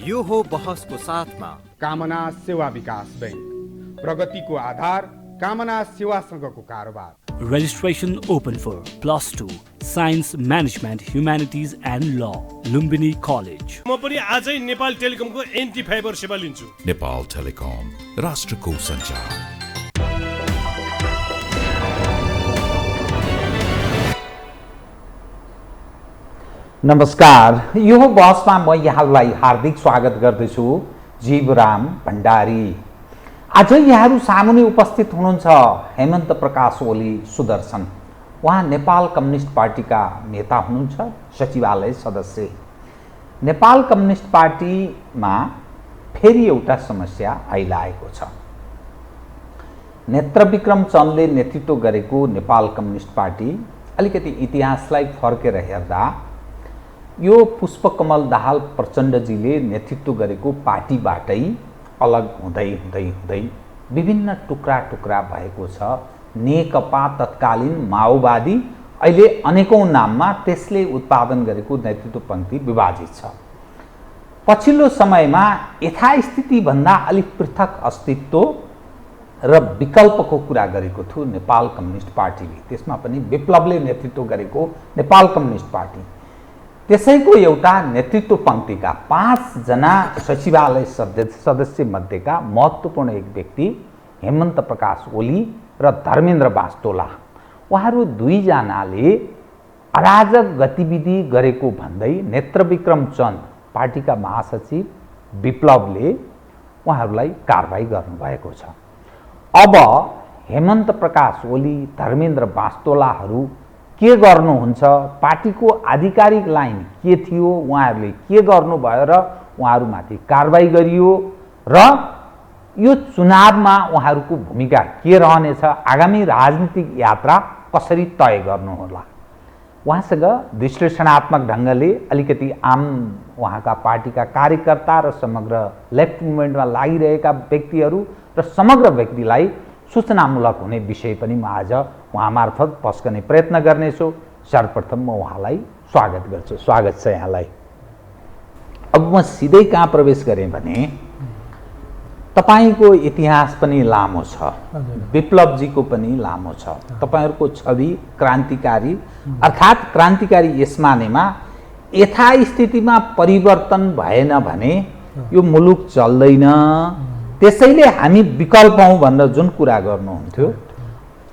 यो हो बहसको साथमा कामना सेवा विकास बैंक, प्रगतिको आधार कामना सेवासँगको कारोबार। Registration open for +2 Science Management Humanities and Law, Lumbini College. म पनि आजै नेपाल टेलिकमको एन्टी फाइबर सेवा लिन्छु। नेपाल टेलिकम, राष्ट्रको सञ्चार। नमस्कार, यो बहसमा म यहाँलाई हार्दिक स्वागत गर्दछु। जीवराम भण्डारी। आज यहाँहरू सामुने उपस्थित हुनुहुन्छ हेमन्त प्रकाश ओली सुदर्शन। उहाँ नेपाल कम्युनिस्ट पार्टीका नेता हुनुहुन्छ, सचिवालय सदस्य। नेपाल कम्युनिस्ट पार्टीमा फेरि एउटा समस्या आइलागेको छ। नेत्रविक्रम चन्दले नेतृत्व गरेको नेपाल कम्युनिस्ट पार्टी अलिकति इतिहासलाई फर्केर हेर्दा यो पुष्पकमल दाहाल प्रचण्डजीले नेतृत्व गरेको पार्टीबाटै अलग हुँदै हुँदै हुँदै विभिन्न टुक्रा टुक्रा भएको छ। नेकपा तत्कालीन माओवादी अहिले अनेकौं नाममा त्यसले उत्पादन गरेको नेतृत्व पङ्क्ति विभाजित छ। पछिल्लो समयमा यथास्थितिभन्दा अलिक पृथक अस्तित्व र विकल्पको कुरा गरेको थियो नेपाल कम्युनिस्ट पार्टीले। त्यसमा पनि विप्लवले नेतृत्व गरेको नेपाल कम्युनिस्ट पार्टी। त्यसैको एउटा नेतृत्व पङ्क्तिका 5 जना सचिवालय सदस्य मध्येका महत्त्वपूर्ण एक व्यक्ति हेमन्त प्रकाश ओली र धर्मेन्द्र बास्तोला। उहाँहरू दुईजनाले अराजक गतिविधि गरेको भन्दै नेत्रविक्रम चन्द पार्टीका महासचिव विप्लवले उहाँहरूलाई कारबाही गर्नुभएको छ। अब हेमन्त प्रकाश ओली, धर्मेन्द्र बास्तोलाहरू के गर्नुहुन्छ, पार्टीको आधिकारिक लाइन के थियो, उहाँहरूले के गर्नुभयो र उहाँहरूमाथि कारबाही गरियो र यो चुनावमा उहाँहरूको भूमिका के रहनेछ, आगामी राजनीतिक यात्रा कसरी तय गर्नुहोला। उहाँसँग विश्लेषणात्मक ढङ्गले अलिकति आम उहाँका पार्टीका कार्यकर्ता र समग्र लेफ्ट मुभमेन्टमा लागिरहेका व्यक्तिहरू र समग्र व्यक्तिलाई सूचनामूलक हुने विषय पनि म आज उहाँ मार्फत पस्कने प्रयत्न गर्नेछु। सर्वप्रथम म उहाँलाई स्वागत गर्छु। स्वागत छ यहाँलाई। अब म सिधै कहाँ प्रवेश गरेँ भने तपाईको इतिहास पनि लामो छ, विप्लवजीको पनि लामो छ। तपाईहरूको छवि क्रान्तिकारी, अर्थात् क्रान्तिकारी यस मानेमा यथास्थितिमा परिवर्तन भएन भने यो मुलुक चल्दैन, त्यसैले हामी विकल्प हौं भनेर जुन कुरा गर्नुहुन्थ्यो,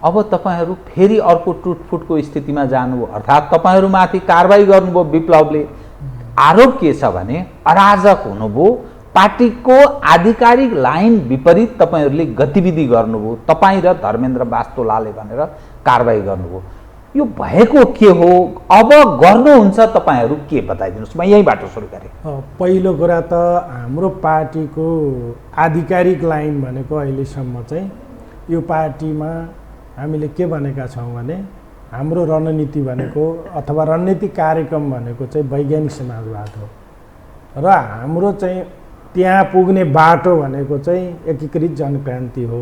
अब तपाईहरू फेरि अर्को टुटफुटको स्थितिमा जानुभयो। अर्थात् तपाईहरूमाथि कारबाही गर्नुभयो विप्लवले। आरोप के छ भने अराजक हुनुभयो, पार्टीको आधिकारिक लाइन विपरीत तपाईहरूले गतिविधि गर्नुभयो, तपाईँ र धर्मेन्द्र बास्तोलाले भनेर कारबाही गर्नुभयो। यो भएको के हो, अब गर्नुहुन्छ तपाईहरू के बताइदिनुहोस्। म यहीँबाट सुरु गरेँ। पहिलो कुरा त हाम्रो पार्टीको आधिकारिक लाइन भनेको अहिलेसम्म चाहिँ यो पार्टीमा हामीले के भनेका छौँ भने हाम्रो रणनीति भनेको अथवा रणनीतिक कार्यक्रम भनेको चाहिँ वैज्ञानिक समाजवाद हो र हाम्रो चाहिँ त्यहाँ पुग्ने बाटो भनेको चाहिँ एकीकृत जनक्रान्ति हो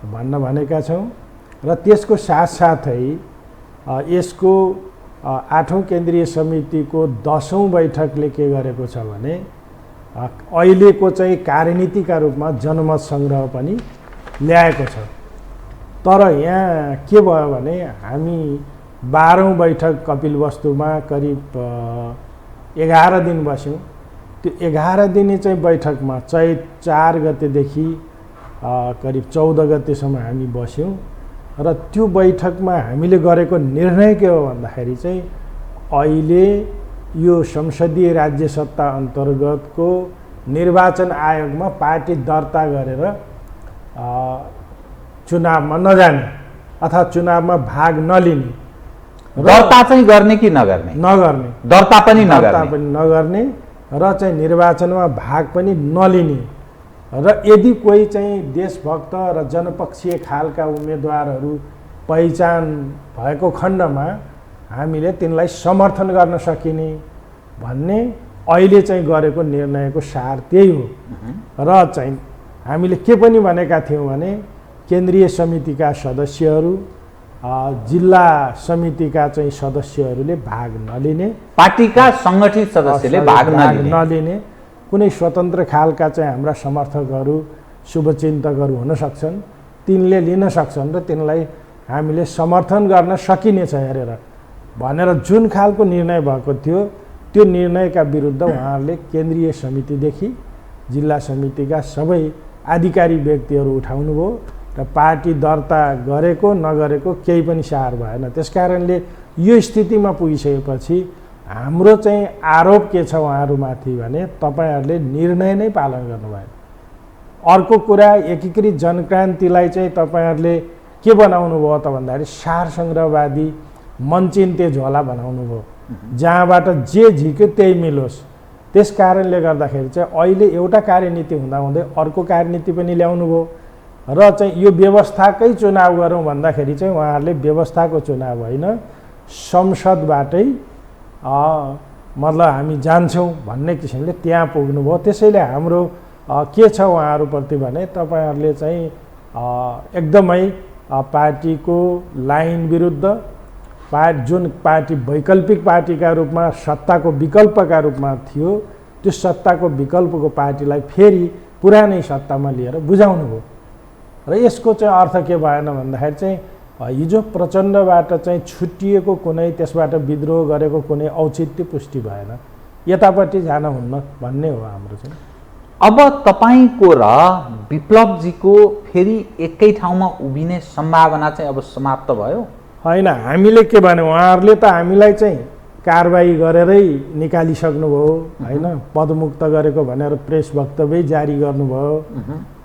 भन्न भनेका छौँ। र त्यसको साथसाथै यसको 8औं केन्द्रीय समितिको 10औं बैठकले के गरेको छ भने अहिलेको चाहिँ कार्यनीतिका रूपमा जनमत सङ्ग्रह पनि ल्याएको छ। तर यहाँ के भयो भने हामी 12औं बैठक कपिलवस्तुमा करिब 11 दिन बस्यौँ। त्यो 11 दिने चाहिँ बैठकमा चैत 4 गतेदेखि करिब 14 गतेसम्म हामी बस्यौँ र त्यो बैठकमा हामीले गरेको निर्णय के हो भन्दाखेरि चाहिँ अहिले यो संसदीय राज्य सत्ता अन्तर्गतको निर्वाचन आयोगमा पार्टी दर्ता गरेर चुनावमा नजाने अथवा चुनावमा भाग नलिने। दर्ता चाहिँ गर्ने कि नगर्ने? नगर्ने। दर्ता पनि नगर्ने र चाहिँ निर्वाचनमा भाग पनि नलिने। र यदि कोही चाहिँ देशभक्त र जनपक्षीय खालका उम्मेदवारहरू पहिचान भएको खण्डमा हामीले तिनलाई समर्थन गर्न सकिने भन्ने अहिले चाहिँ गरेको निर्णयको सार त्यही हो। र चाहिँ हामीले के पनि भनेका थियौँ भने केन्द्रीय समितिका सदस्यहरू, जिल्ला समितिका चाहिँ सदस्यहरूले भाग नलिने, पार्टीका सङ्गठित सदस्यले भाग नलिने कुनै स्वतन्त्र खालका चाहिँ हाम्रा समर्थकहरू शुभचिन्तकहरू हुन सक्छन्, तिनले लिन सक्छन् र तिनलाई हामीले समर्थन गर्न सकिनेछ हेरेर भनेर जुन खालको निर्णय भएको थियो त्यो निर्णयका विरुद्ध उहाँहरूले केन्द्रीय समितिदेखि जिल्ला समितिका सबै आधिकारिक व्यक्तिहरू उठाउनुभयो र पार्टी दर्ता गरेको नगरेको केही पनि सार भएन। त्यसकारणले यो स्थितिमा पुगिसकेपछि हाम्रो चाहिँ आरोप के छ उहाँहरूमाथि भने तपाईहरूले निर्णय नै पालन गर्नु भएन। अर्को कुरा एकीकृत जनक्रान्तिलाई चाहिँ तपाईहरूले के बनाउनु भयो त भन्दाखेरि सार सङ्ग्रहवादी मनचिन्ते झोला बनाउनु भयो, जहाँबाट जे झिक्यो त्यही मिलोस्। त्यस कारणले गर्दाखेरि चाहिँ अहिले एउटा कार्यनीति हुँदाहुँदै अर्को कार्यनीति पनि ल्याउनु भयो र चाहिँ यो व्यवस्थाकै चुनाव गरौँ भन्दाखेरि चाहिँ उहाँहरूले व्यवस्थाको चुनाव होइन संसदबाटै मतलब हामी जान्छौँ भन्ने किसिमले त्यहाँ पुग्नुभयो। त्यसैले हाम्रो के छ उहाँहरूप्रति भने तपाईँहरूले चाहिँ एकदमै पार्टीको लाइन विरुद्ध जुन पार्टी वैकल्पिक पार्टीका रूपमा सत्ताको विकल्पका रूपमा थियो त्यो सत्ताको विकल्पको पार्टीलाई फेरि पुरानै सत्तामा लिएर बुझाउनु भयो। र यसको चाहिँ अर्थ के भएन भन्दाखेरि चाहिँ हिजो प्रचण्डबाट चाहिँ छुट्टिएको कुनै त्यसबाट विद्रोह गरेको कुनै औचित्य पुष्टि भएन, यतापट्टि जान हुन्न भन्ने हो हाम्रो चाहिँ। अब तपाईँको र विप्लवजीको फेरि एकै ठाउँमा उभिने सम्भावना चाहिँ अब समाप्त भयो? होइन, हामीले के भने उहाँहरूले त हामीलाई चाहिँ कारबाही गरेरै निकालिसक्नुभयो होइन, पदमुक्त गरेको भनेर प्रेस वक्तव्य जारी गर्नुभयो।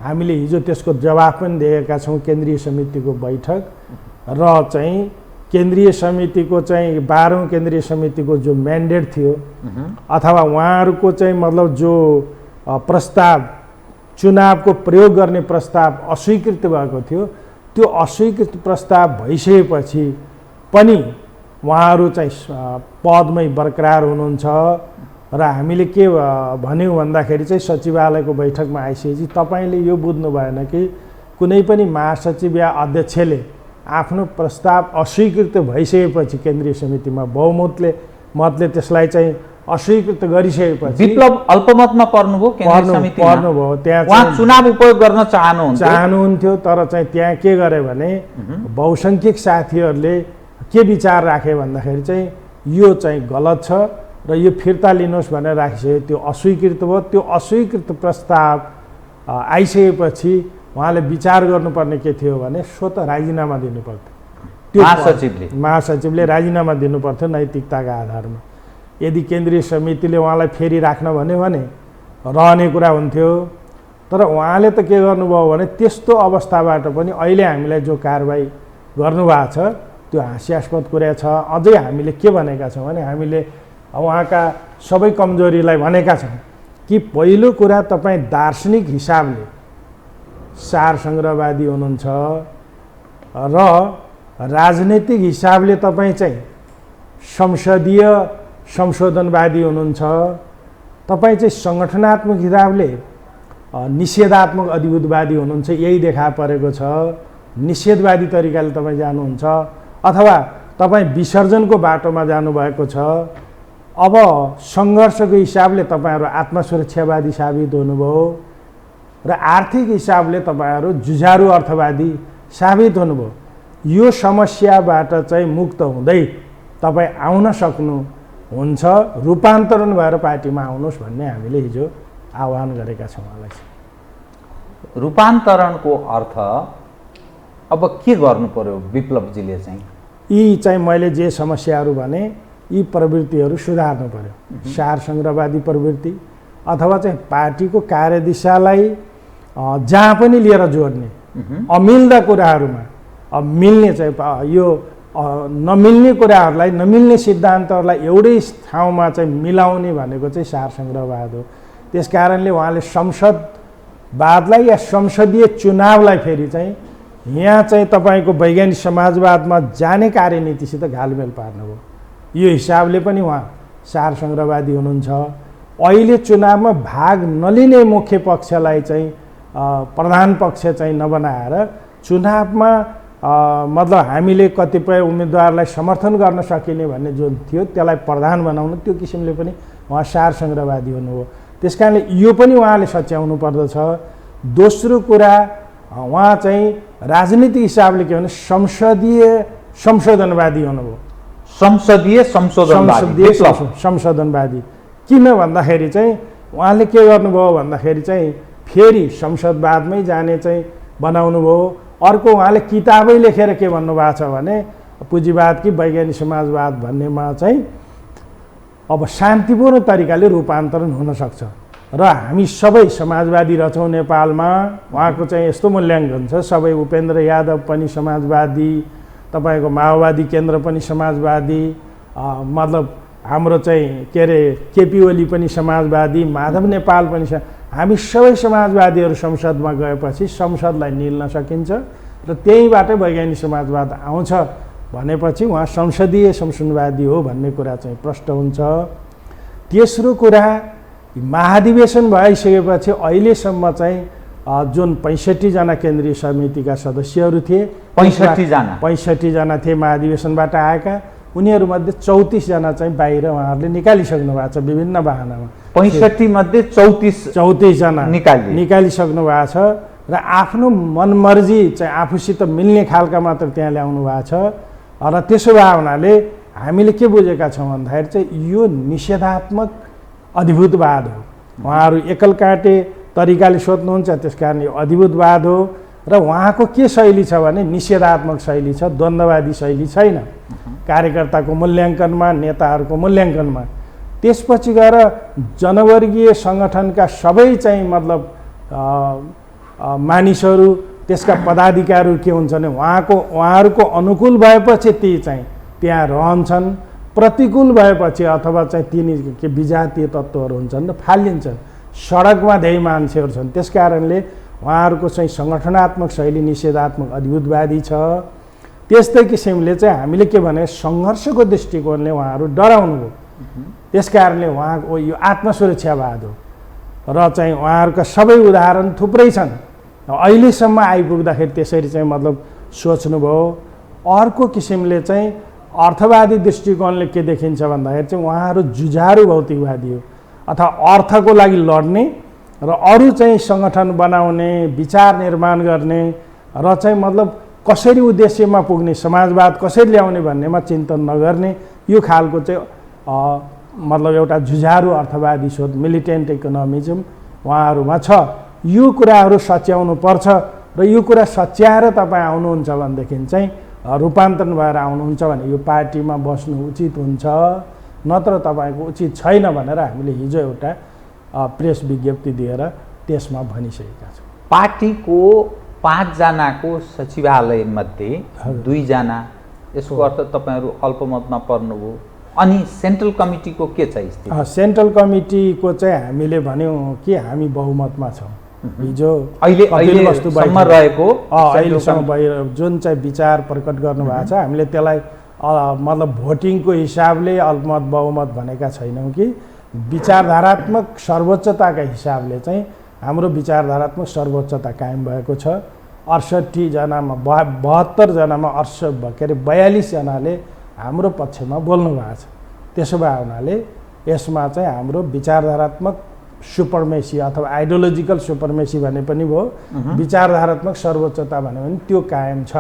हामीले हिजो त्यसको जवाफ पनि दिएका छौँ केन्द्रीय समितिको बैठक र चाहिँ केन्द्रीय समितिको चाहिँ 12औं केन्द्रीय समितिको जो म्यान्डेट थियो अथवा उहाँहरूको चाहिँ मतलब जो प्रस्ताव चुनावको प्रयोग गर्ने प्रस्ताव अस्वीकृत भएको थियो त्यो अस्वीकृत प्रस्ताव भइसकेपछि पनि उहाँहरू चाहिँ पदमै बरकरार हुनुहुन्छ र हामीले के भन्यौँ भन्दाखेरि चाहिँ सचिवालयको बैठकमा आइसकेपछि तपाईँले यो बुझ्नु भएन कि कुनै पनि महासचिव या अध्यक्षले आफ्नो प्रस्ताव अस्वीकृत भइसकेपछि केन्द्रीय समितिमा मतले त्यसलाई चाहिँ अस्वीकृत गरिसकेपछि विप्लव अल्पमतमा पर्नुभयो केन्द्रीय समितिमा पर्नुभयो। त्यहाँ उहाँ चुनाव उपयोग गर्न चाहनुहुन्थ्यो तर चाहिँ त्यहाँ के गरे भने बहुसङ्ख्यक साथीहरूले के विचार राखे भन्दाखेरि चाहिँ यो चाहिँ गलत छ र यो फिर्ता लिनुहोस् भनेर राखिसक्यो, त्यो अस्वीकृत भयो। त्यो अस्वीकृत प्रस्ताव आइसकेपछि उहाँले विचार गर्नुपर्ने के थियो भने स्वतः राजीनामा दिनुपर्थ्यो। त्यो महासचिवले राजीनामा दिनुपर्थ्यो नैतिकताका आधारमा। यदि केन्द्रीय समितिले उहाँलाई फेरि राख्न भन्यो भने रहने कुरा हुन्थ्यो, तर उहाँले त के गर्नुभयो भने त्यस्तो अवस्थाबाट पनि अहिले हामीलाई जो कारबाही गर्नुभएको छ त्यो हास्यास्पद कुरा छ। अझै हामीले के भनेका छौँ भने हामीले उहाँका सबै कमजोरीलाई भनेका छौँ कि पहिलो कुरा तपाईँ दार्शनिक हिसाबले सार सङ्ग्रहवादी हुनुहुन्छ र राजनैतिक हिसाबले तपाईँ चाहिँ संसदीय संशोधनवादी हुनुहुन्छ, तपाईँ चाहिँ सङ्गठनात्मक हिसाबले निषेधात्मक अधिभूतवादी हुनुहुन्छ, यही देखा परेको छ। निषेधवादी तरिकाले तपाईँ जानुहुन्छ अथवा तपाईँ विसर्जनको बाटोमा जानुभएको छ। अब सङ्घर्षको हिसाबले तपाईँहरू आत्मसुरक्षावादी साबित हुनुभयो र आर्थिक हिसाबले तपाईँहरू जुझारु अर्थवादी साबित हुनुभयो। यो समस्याबाट चाहिँ मुक्त हुँदै तपाईँ आउन सक्नुहुन्छ, रूपान्तरण भएर पार्टीमा आउनुहोस् भन्ने हामीले हिजो आह्वान गरेका छौँ उहाँलाई। रूपान्तरणको अर्थ अब के गर्नु पर्यो विप्लवजीले चाहिँ? यी चाहिँ मैले जे समस्याहरू भने यी प्रवृत्तिहरू सुधार्नु पर्यो। सार सङ्ग्रहवादी प्रवृत्ति अथवा चाहिँ पार्टीको कार्यदिशालाई जहाँ पनि लिएर जोड्ने, अमिल्दा कुराहरूमा अब मिल्ने चाहिँ यो नमिल्ने कुराहरूलाई नमिल्ने सिद्धान्तहरूलाई एउटै ठाउँमा चाहिँ मिलाउने भनेको चाहिँ सार सङ्ग्रहवाद हो। त्यस कारणले उहाँले संसदवादलाई या संसदीय चुनावलाई फेरि चाहिँ यहाँ चाहिँ तपाईँको वैज्ञानिक समाजवादमा जाने कार्यनीतिसित घालमेल पार्नुभयो। यो हिसाबले पनि उहाँ सार सङ्ग्रहवादी हुनुहुन्छ। अहिले चुनावमा भाग नलिने मुख्य पक्षलाई चाहिँ प्रधान पक्ष चाहिँ नबनाएर चुनावमा मतलब हामीले कतिपय उम्मेदवारलाई समर्थन गर्न सकिने भन्ने जुन थियो त्यसलाई प्रधान बनाउनु, त्यो किसिमले पनि उहाँ सार सङ्ग्रहवादी हुनुभयो। त्यस कारणले यो पनि उहाँले सच्याउनु पर्दछ। दोस्रो कुरा उहाँ चाहिँ राजनीतिक हिसाबले के भने संसदीय संशोधनवादी हुनुभयो। संसदीय संशोधनवादी किन भन्दाखेरि चाहिँ उहाँले के गर्नुभयो भन्दाखेरि चाहिँ फेरि संसदवादमै जाने चाहिँ बनाउनु भयो। अर्को उहाँले किताबै लेखेर के भन्नुभएको छ भने पुँजीवाद कि वैज्ञानिक समाजवाद भन्नेमा चाहिँ अब शान्तिपूर्ण तरिकाले रूपान्तरण हुन सक्छ र हामी सबै समाजवादी रहेछौँ नेपालमा। उहाँको चाहिँ यस्तो मूल्याङ्कन छ, सबै उपेन्द्र यादव पनि समाजवादी, तपाईँको माओवादी केन्द्र पनि समाजवादी, मतलब हाम्रो चाहिँ के अरे केपी ओली पनि समाजवादी, माधव नेपाल पनि हामी सबै समाजवादीहरू संसदमा गएपछि संसदलाई निल्न सकिन्छ र त्यहीँबाट वैज्ञानिक समाजवाद आउँछ भनेपछि उहाँ संसदीय संशोधनवादी हो भन्ने कुरा चाहिँ प्रष्ट हुन्छ। तेस्रो कुरा महाधिवेशन भइसकेपछि अहिलेसम्म चाहिँ जुन 65 जना केन्द्रीय समितिका सदस्यहरू थिए, 65 जना थिए महाधिवेशनबाट आएका, उनीहरूमध्ये 34 जना चाहिँ बाहिर उहाँहरूले निकालिसक्नु भएको छ विभिन्न बहानामा। 65 मध्ये 34 जना निकालिसक्नु भएको छ र आफ्नो मनमर्जी चाहिँ आफूसित मिल्ने खालका मात्र त्यहाँ ल्याउनु भएको छ। र त्यसो भए हुनाले हामीले के बुझेका छौँ भन्दाखेरि चाहिँ यो निषेधात्मक अधिभूतवाद हो। उहाँहरू एकल काटे तरिकाले सोध्नुहुन्छ, त्यस कारण यो अधिभूतवाद हो। र उहाँको के शैली छ भने निषेधात्मक शैली छ, द्वन्द्ववादी शैली छैन कार्यकर्ताको मूल्याङ्कनमा, नेताहरूको मूल्याङ्कनमा। त्यसपछि गएर जनवर्गीय सङ्गठनका सबै चाहिँ मतलब मानिसहरू, त्यसका पदाधिकारीहरू के हुन्छ भने उहाँहरूको अनुकूल भएपछि ती चाहिँ त्यहाँ रहन्छन्, प्रतिकूल भएपछि अथवा चाहिँ तिनी के विजातीय तत्त्वहरू हुन्छन् र फालिन्छन्। सडकमा धेरै मान्छेहरू छन्, त्यस कारणले उहाँहरूको चाहिँ सङ्गठनात्मक शैली निषेधात्मक अधिभूतवादी छ। त्यस्तै किसिमले चाहिँ हामीले के भने सङ्घर्षको दृष्टिकोणले उहाँहरू डराउनु भयो। त्यस कारणले उहाँको यो आत्मसुरक्षावाद हो र चाहिँ उहाँहरूका सबै उदाहरण थुप्रै छन्। अहिलेसम्म आइपुग्दाखेरि त्यसरी चाहिँ मतलब सोच्नुभयो। अर्को किसिमले चाहिँ अर्थवादी दृष्टिकोणले के देखिन्छ भन्दाखेरि चाहिँ उहाँहरू जुझारु भौतिकवादी हो, अथवा अर्थको लागि लड्ने र अरू चाहिँ सङ्गठन बनाउने, विचार निर्माण गर्ने र चाहिँ मतलब कसरी उद्देश्यमा पुग्ने, समाजवाद कसरी ल्याउने भन्नेमा चिन्तन नगर्ने, यो खालको चाहिँ मतलब एउटा जुझारु अर्थवादी सोच, मिलिटेन्ट इकोनोमिजम उहाँहरूमा छ। यो कुराहरू सच्याउनु पर्छ र यो कुरा सच्याएर तपाईँ आउनुहुन्छ भनेदेखि चाहिँ रूपान्तरण भएर आउनुहुन्छ भने यो पार्टीमा बस्नु उचित हुन्छ, नत्र तपाईँको उचित छैन भनेर हामीले हिजो एउटा प्रेस विज्ञप्ति दिएर त्यसमा भनिसकेका छौँ। पार्टीको 5 जनाको सचिवालयमध्ये 2 जना, यसको अर्थ तपाईँहरू अल्पमतमा पर्नुभयो। अनि सेन्ट्रल कमिटीको के छ स्थिति? सेन्ट्रल कमिटीको चाहिँ हामीले भन्यौँ कि हामी बहुमतमा छौँ। हिजो अहिलेसम्म रहेको जुन चाहिँ विचार प्रकट गर्नुभएको छ हामीले त्यसलाई मतलब भोटिङको हिसाबले अल्पमत बहुमत भनेका छैनौँ कि विचारधारात्मक सर्वोच्चताका हिसाबले चाहिँ हाम्रो विचारधारात्मक सर्वोच्चता कायम भएको छ। 68 जनामा 72 जनामा 42 जनाले हाम्रो पक्षमा बोल्नु भएको छ। त्यसो भए हुनाले यसमा चाहिँ हाम्रो विचारधारात्मक सुपरमेसी अथवा आइडियोलोजिकल सुपरमेसी भने पनि भयो, विचारधारात्मक सर्वोच्चता भने पनि त्यो कायम छ।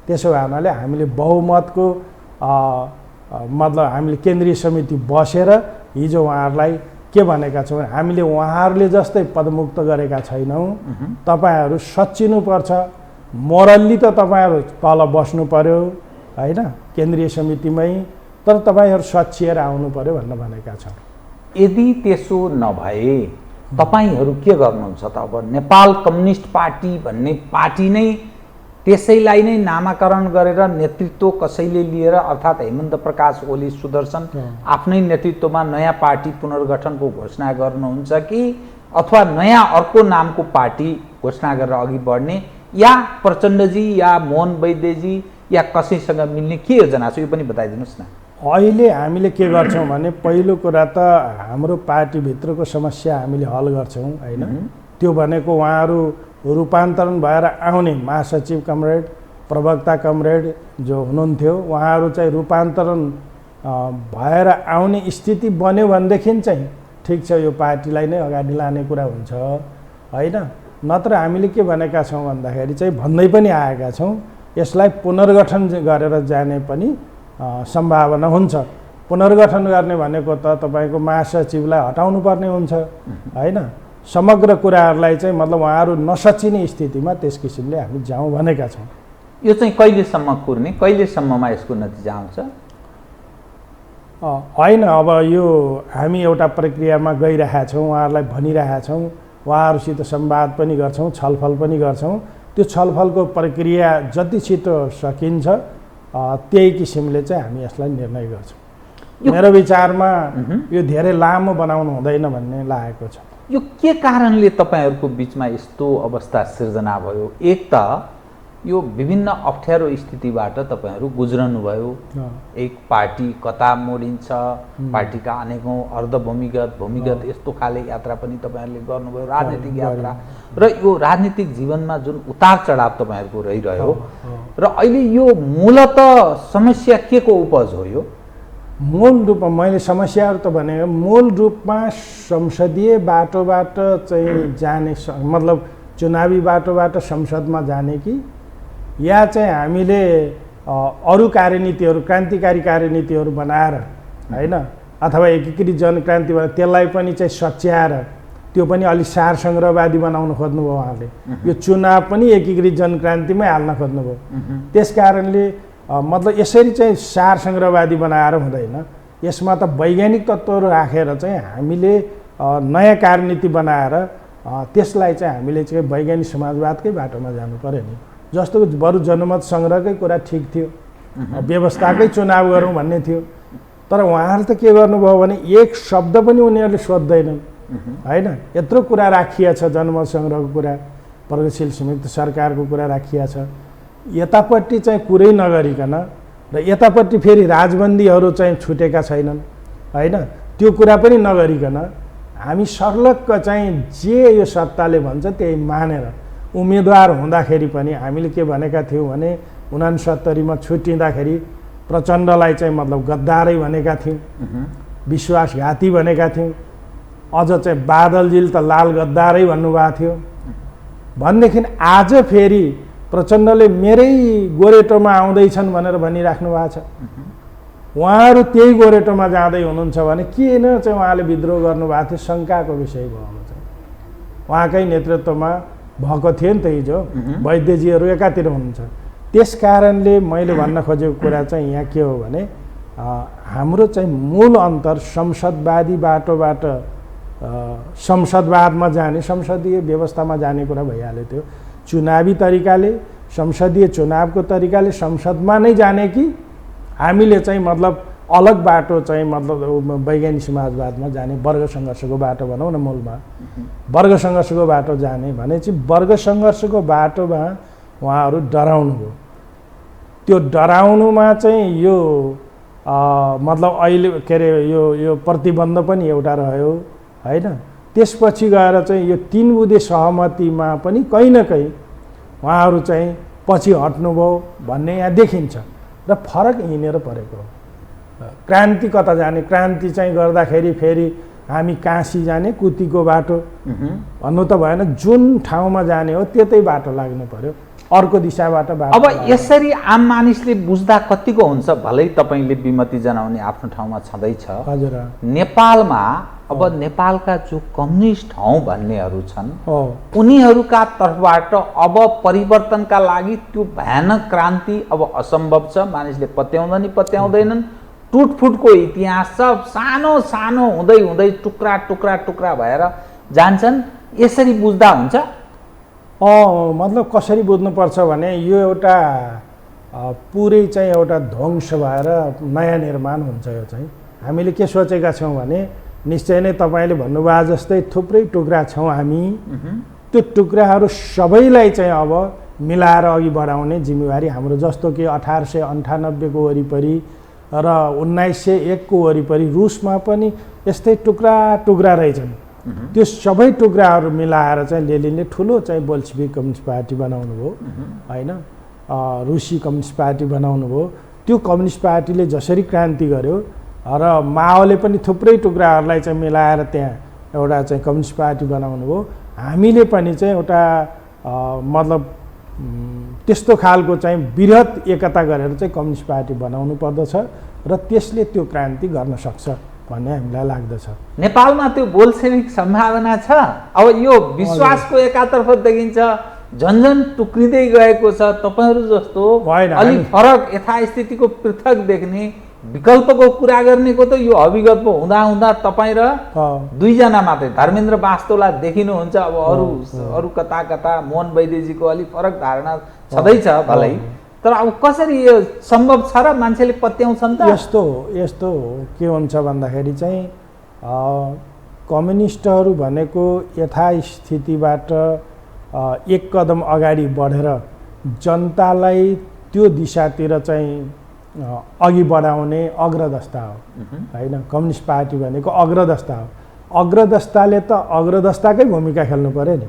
त्यसो भए हुनाले हामीले बहुमतको मतलब हामीले केन्द्रीय समिति बसेर हिजो उहाँहरूलाई के भनेका छौँ, हामीले उहाँहरूले जस्तै पदमुक्त गरेका छैनौँ। तपाईँहरू सच्चिनुपर्छ, मोरल्ली त तपाईँहरू तल बस्नु पर्यो होइन केन्द्रीय समितिमै, तर तपाईँहरू सच्चिएर आउनु पर्यो भनेका छौँ। यदि त्यसो नभए तपाईँहरू के गर्नुहुन्छ त? अब नेपाल कम्युनिस्ट पार्टी भन्ने पार्टी नै त्यसैलाई नै नामाकरण गरेर नेतृत्व कसैले लिएर, अर्थात् हेमन्त प्रकाश ओली सुदर्शन आफ्नै नेतृत्वमा नयाँ पार्टी पुनर्गठनको घोषणा गर्नुहुन्छ कि अथवा नयाँ अर्को नामको पार्टी घोषणा गरेर अघि बढ्ने, या प्रचण्डजी या मोहन वैद्यजी या कसैसँग मिल्ने के योजना छ यो पनि बताइदिनुहोस् न। अहिले हामीले के गर्छौँ भने पहिलो कुरा त हाम्रो पार्टीभित्रको समस्या हामीले हल गर्छौँ होइन। त्यो भनेको उहाँहरू रूपान्तरण भएर आउने महासचिव कमरेड, प्रवक्ता कमरेड जो हुनुहुन्थ्यो, उहाँहरू चाहिँ रूपान्तरण भएर आउने स्थिति बन्यो भनेदेखि चाहिँ ठिक छ यो पार्टीलाई नै अगाडि लाने कुरा हुन्छ होइन। नत्र हामीले के भनेका छौँ भन्दाखेरि चाहिँ भन्दै पनि आएका छौँ यसलाई पुनर्गठन गरेर जाने पनि सम्भावना हुन्छ। पुनर्गठन गर्ने भनेको त तपाईँको महासचिवलाई हटाउनु पर्ने हुन्छ होइन। समग्र कुराहरूलाई चाहिँ मतलब उहाँहरू नसचिने स्थितिमा त्यस किसिमले हामी जाउँ भनेका छौँ। यो चाहिँ कहिलेसम्म कुर्ने, कहिलेसम्ममा यसको नतिजा आउँछ? होइन, अब यो हामी एउटा प्रक्रियामा गइरहेका छौँ, उहाँहरूलाई भनिरहेका छौँ, उहाँहरूसित संवाद पनि गर्छौँ, छलफल पनि गर्छौँ। त्यो छलफलको प्रक्रिया जति छिटो सकिन्छ त्यही किसिमले चाहिँ हामी यसलाई निर्णय गर्छौँ। मेरो विचारमा यो धेरै लामो बनाउनु हुँदैन भन्ने लागेको छ। यो के कारणले तपाईँहरूको बिचमा यस्तो अवस्था सिर्जना भयो? एक त यो विभिन्न अप्ठ्यारो स्थितिबाट तपाईँहरू गुज्रनुभयो। एक पार्टी कता मोडिन्छ, पार्टीका अनेकौँ अर्धभूमिगत भूमिगत यस्तो खाले यात्रा पनि तपाईँहरूले गर्नुभयो, राजनीतिक यात्रा। र यो राजनीतिक जीवनमा जुन उतार चढाव तपाईँहरूको रहिरह्यो र अहिले यो मूलत समस्या के को उपज हो? यो मूल रूपमा मैले समस्याहरू त भने मूल रूपमा संसदीय बाटोबाट चाहिँ जाने मतलब चुनावी बाटोबाट संसदमा जाने कि या चाहिँ हामीले अरू कार्यनीतिहरू क्रान्तिकारी कार्यनीतिहरू बनाएर होइन अथवा एकीकृत जनक्रान्ति भनेर त्यसलाई पनि चाहिँ सच्याएर त्यो पनि अलिक सार सङ्ग्रहवादी बनाउन खोज्नुभयो उहाँले। यो चुनाव पनि एकीकृत जनक्रान्तिमै हाल्न खोज्नुभयो। त्यस कारणले मतलब यसरी चाहिँ सार सङ्ग्रहवादी बनाएर हुँदैन। यसमा त वैज्ञानिक तत्त्वहरू राखेर चाहिँ हामीले नयाँ कार्यनीति बनाएर त्यसलाई चाहिँ हामीले चाहिँ वैज्ञानिक समाजवादकै बाटोमा जानु पर्यो नि। जस्तो बरु जनमत सङ्ग्रहकै कुरा ठिक थियो, व्यवस्थाकै चुनाव गरौँ भन्ने थियो। तर उहाँहरू त के गर्नुभयो भने एक शब्द पनि उनीहरूले सोध्दैनन् होइन। यत्रो कुरा राखिया छ, जनमत सङ्ग्रहको कुरा, प्रगतिशील संयुक्त सरकारको कुरा राखिया छ, यतापट्टि चाहिँ कुरै नगरिकन र यतापट्टि फेरि राजबन्दीहरू चाहिँ छुटेका छैनन् होइन। त्यो कुरा पनि नगरिकन हामी सर्लक्क चाहिँ जे यो सत्ताले भन्छ त्यही मानेर उम्मेदवार हुँदाखेरि पनि हामीले के भनेका थियौँ भने 69मा छुट्टिँदाखेरि प्रचण्डलाई चाहिँ मतलब गद्दारै भनेका थियौँ, विश्वासघाती भनेका थियौँ। अझ चाहिँ बादलजीले त लाल गद्दारै भन्नुभएको थियो। भनेदेखि आज फेरि प्रचण्डले मेरै गोरेटोमा आउँदैछन् भनेर भनिराख्नु भएको छ। उहाँहरू त्यही गोरेटोमा जाँदै हुनुहुन्छ भने किन चाहिँ उहाँले विद्रोह गर्नुभएको थियो शङ्काको विषय भयो। चाहिँ उहाँकै नेतृत्वमा भएको थियो नि त हिजो, वैद्यजीहरू एकातिर हुनुहुन्छ। त्यस कारणले मैले भन्न खोजेको कुरा चाहिँ यहाँ के हो भने हाम्रो चाहिँ मूल अन्तर संसदवादी बाटोबाट संसदवादमा जाने, संसदीय व्यवस्थामा जाने कुरा भइहाल्यो। त्यो चुनावी तरिकाले, संसदीय चुनावको तरिकाले संसदमा नै जाने कि हामीले चाहिँ मतलब अलग बाटो चाहिँ मतलब वैज्ञानिक समाजवादमा जाने, वर्ग सङ्घर्षको बाटो भनौँ न। मूलमा वर्ग सङ्घर्षको बाटो जाने भने चाहिँ वर्ग सङ्घर्षको बाटोमा उहाँहरू डराउनु हो। त्यो डराउनुमा चाहिँ यो मतलब अहिले के अरे यो प्रतिबन्ध पनि एउटा रह्यो होइन। त्यसपछि गएर चाहिँ यो 3 बुँदे सहमतिमा पनि कहीँ न कहीँ उहाँहरू चाहिँ पछि हट्नुभयो भन्ने यहाँ देखिन्छ र फरक हिँडेर परेको हो। क्रान्ति कता जाने, क्रान्ति चाहिँ गर्दाखेरि फेरि हामी काँसी जाने, कुतीको बाटो भन्नु त भएन। जुन ठाउँमा जाने हो त्यतै बाटो लाग्नु पर्यो, अर्को दिशाबाट बाटो। अब यसरी आम मानिसले बुझ्दा कतिको हुन्छ? भलै तपाईँले विमति जनाउने आफ्नो ठाउँमा छँदैछ। हजुर, नेपालमा अब नेपालका जो कम्युनिस्ट हौँ भन्नेहरू छन् उनीहरूका तर्फबाट अब परिवर्तनका लागि त्यो भयानक क्रान्ति अब असम्भव छ, मानिसले पत्याउँदैनन्। टुटफुटको इतिहास छ, सानो सानो हुँदै हुँदै टुक्रा टुक्रा टुक्रा भएर जान्छन्। यसरी बुझ्दा हुन्छ? मतलब कसरी बुझ्नुपर्छ भने यो एउटा पुरै चाहिँ एउटा ध्वंस भएर नयाँ निर्माण हुन्छ। यो चाहिँ हामीले के सोचेका छौँ भने निश्चय नै तपाईँले भन्नुभयो जस्तै थुप्रै टुक्रा छौँ हामी। त्यो टुक्राहरू सबैलाई चाहिँ अब मिलाएर अघि बढाउने जिम्मेवारी हाम्रो। जस्तो कि 1898 को वरिपरि र 1901 को वरिपरि रुसमा पनि यस्तै टुक्रा टुक्रा रहेछन्। त्यो सबै टुक्राहरू मिलाएर चाहिँ लेनिनले ठुलो चाहिँ बोल्सेभिक कम्युनिस्ट पार्टी बनाउनु भयो होइन। रुसी कम्युनिस्ट पार्टी बनाउनु भयो। त्यो कम्युनिस्ट पार्टीले जसरी क्रान्ति गर्यो र माओले पनि थुप्रै टुक्राहरूलाई चाहिँ मिलाएर त्यहाँ एउटा चाहिँ कम्युनिस्ट पार्टी बनाउनु हो। हामीले पनि चाहिँ एउटा मतलब त्यस्तो खालको चाहिँ बृहत एकता गरेर चाहिँ कम्युनिस्ट पार्टी बनाउनु पर्दछ र त्यसले त्यो क्रान्ति गर्न सक्छ भन्ने हामीलाई लाग्दछ। नेपालमा त्यो बोल्सेविक सम्भावना छ? अब यो विश्वासको एकातर्फ देखिन्छ, झन्झन टुक्रिँदै गएको छ। तपाईहरू जस्तो अलिक फरक यथास्थितिको पृथक देख्ने विकल्पको कुरा गर्नेको त यो अभिगत पो हुँदा हुँदा तपाईँ र दुईजना मात्रै धर्मेन्द्र बास्तोला देखिनुहुन्छ। अब अरू कता कता मोहन वैद्यजीको अलिक फरक धारणा छँदैछ भलै, तर अब कसरी यो सम्भव छ र मान्छेले पत्याउँछन् त? यस्तो के हुन्छ भन्दाखेरि चाहिँ कम्युनिस्टहरू भनेको यथास्थितिबाट एक कदम अगाडि बढेर जनतालाई त्यो दिशातिर चाहिँ अघि बढाउने अग्रदस्ता हो होइन। कम्युनिस्ट पार्टी भनेको अग्रदस्ता हो। अग्रदस्ताले त अग्रदस्ताकै भूमिका खेल्नु पर्यो नि।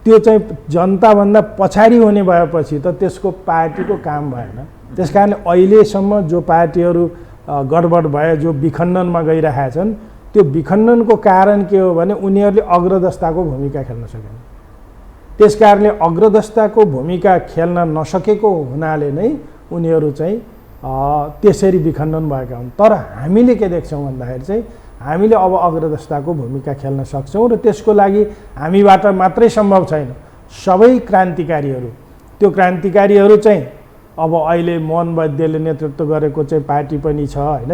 त्यो चाहिँ जनताभन्दा पछाडि हुने भएपछि त त्यसको पार्टीको काम भएन। त्यस कारण अहिलेसम्म जो पार्टीहरू गडबड भए, जो विखण्डनमा गइरहेका छन्, त्यो विखण्डनको कारण के हो भने उनीहरूले अग्रदस्ताको भूमिका खेल्न सकेन। त्यस कारणले अग्रदस्ताको भूमिका खेल्न नसकेको हुनाले नै उनीहरू चाहिँ त्यसरी विखण्डन भएका हुन्। तर हामीले के देख्छौँ भन्दाखेरि चाहिँ हामीले अब अग्रदस्ताको भूमिका खेल्न सक्छौँ र त्यसको लागि हामीबाट मात्रै सम्भव छैन। सबै क्रान्तिकारीहरू, त्यो क्रान्तिकारीहरू चाहिँ अब अहिले मोहन वैद्यले नेतृत्व गरेको चाहिँ पार्टी पनि छ होइन।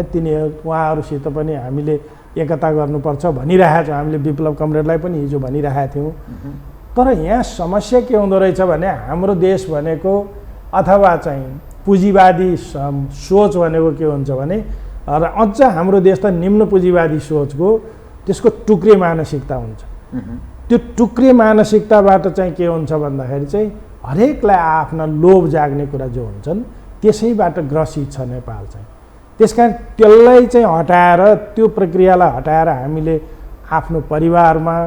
उहाँहरूसित पनि हामीले एकता गर्नुपर्छ भनिरहेका छौँ। हामीले विप्लव कमरेडलाई पनि हिजो भनिरहेका थियौँ। तर यहाँ समस्या के हुँदो रहेछ भने हाम्रो देश भनेको अथवा चाहिँ पुँजीवादी सोच भनेको के हुन्छ भने, र अझ हाम्रो देश त निम्न पुँजीवादी सोचको त्यसको टुक्रे मानसिकता हुन्छ। त्यो टुक्रे मानसिकताबाट चाहिँ के हुन्छ भन्दाखेरि चाहिँ हरेकलाई आफ्ना लोभ जाग्ने कुरा जो हुन्छन् त्यसैबाट ग्रसित छ नेपाल चाहिँ। त्यस कारण त्यसलाई चाहिँ हटाएर, त्यो प्रक्रियालाई हटाएर हामीले आफ्नो परिवारमा,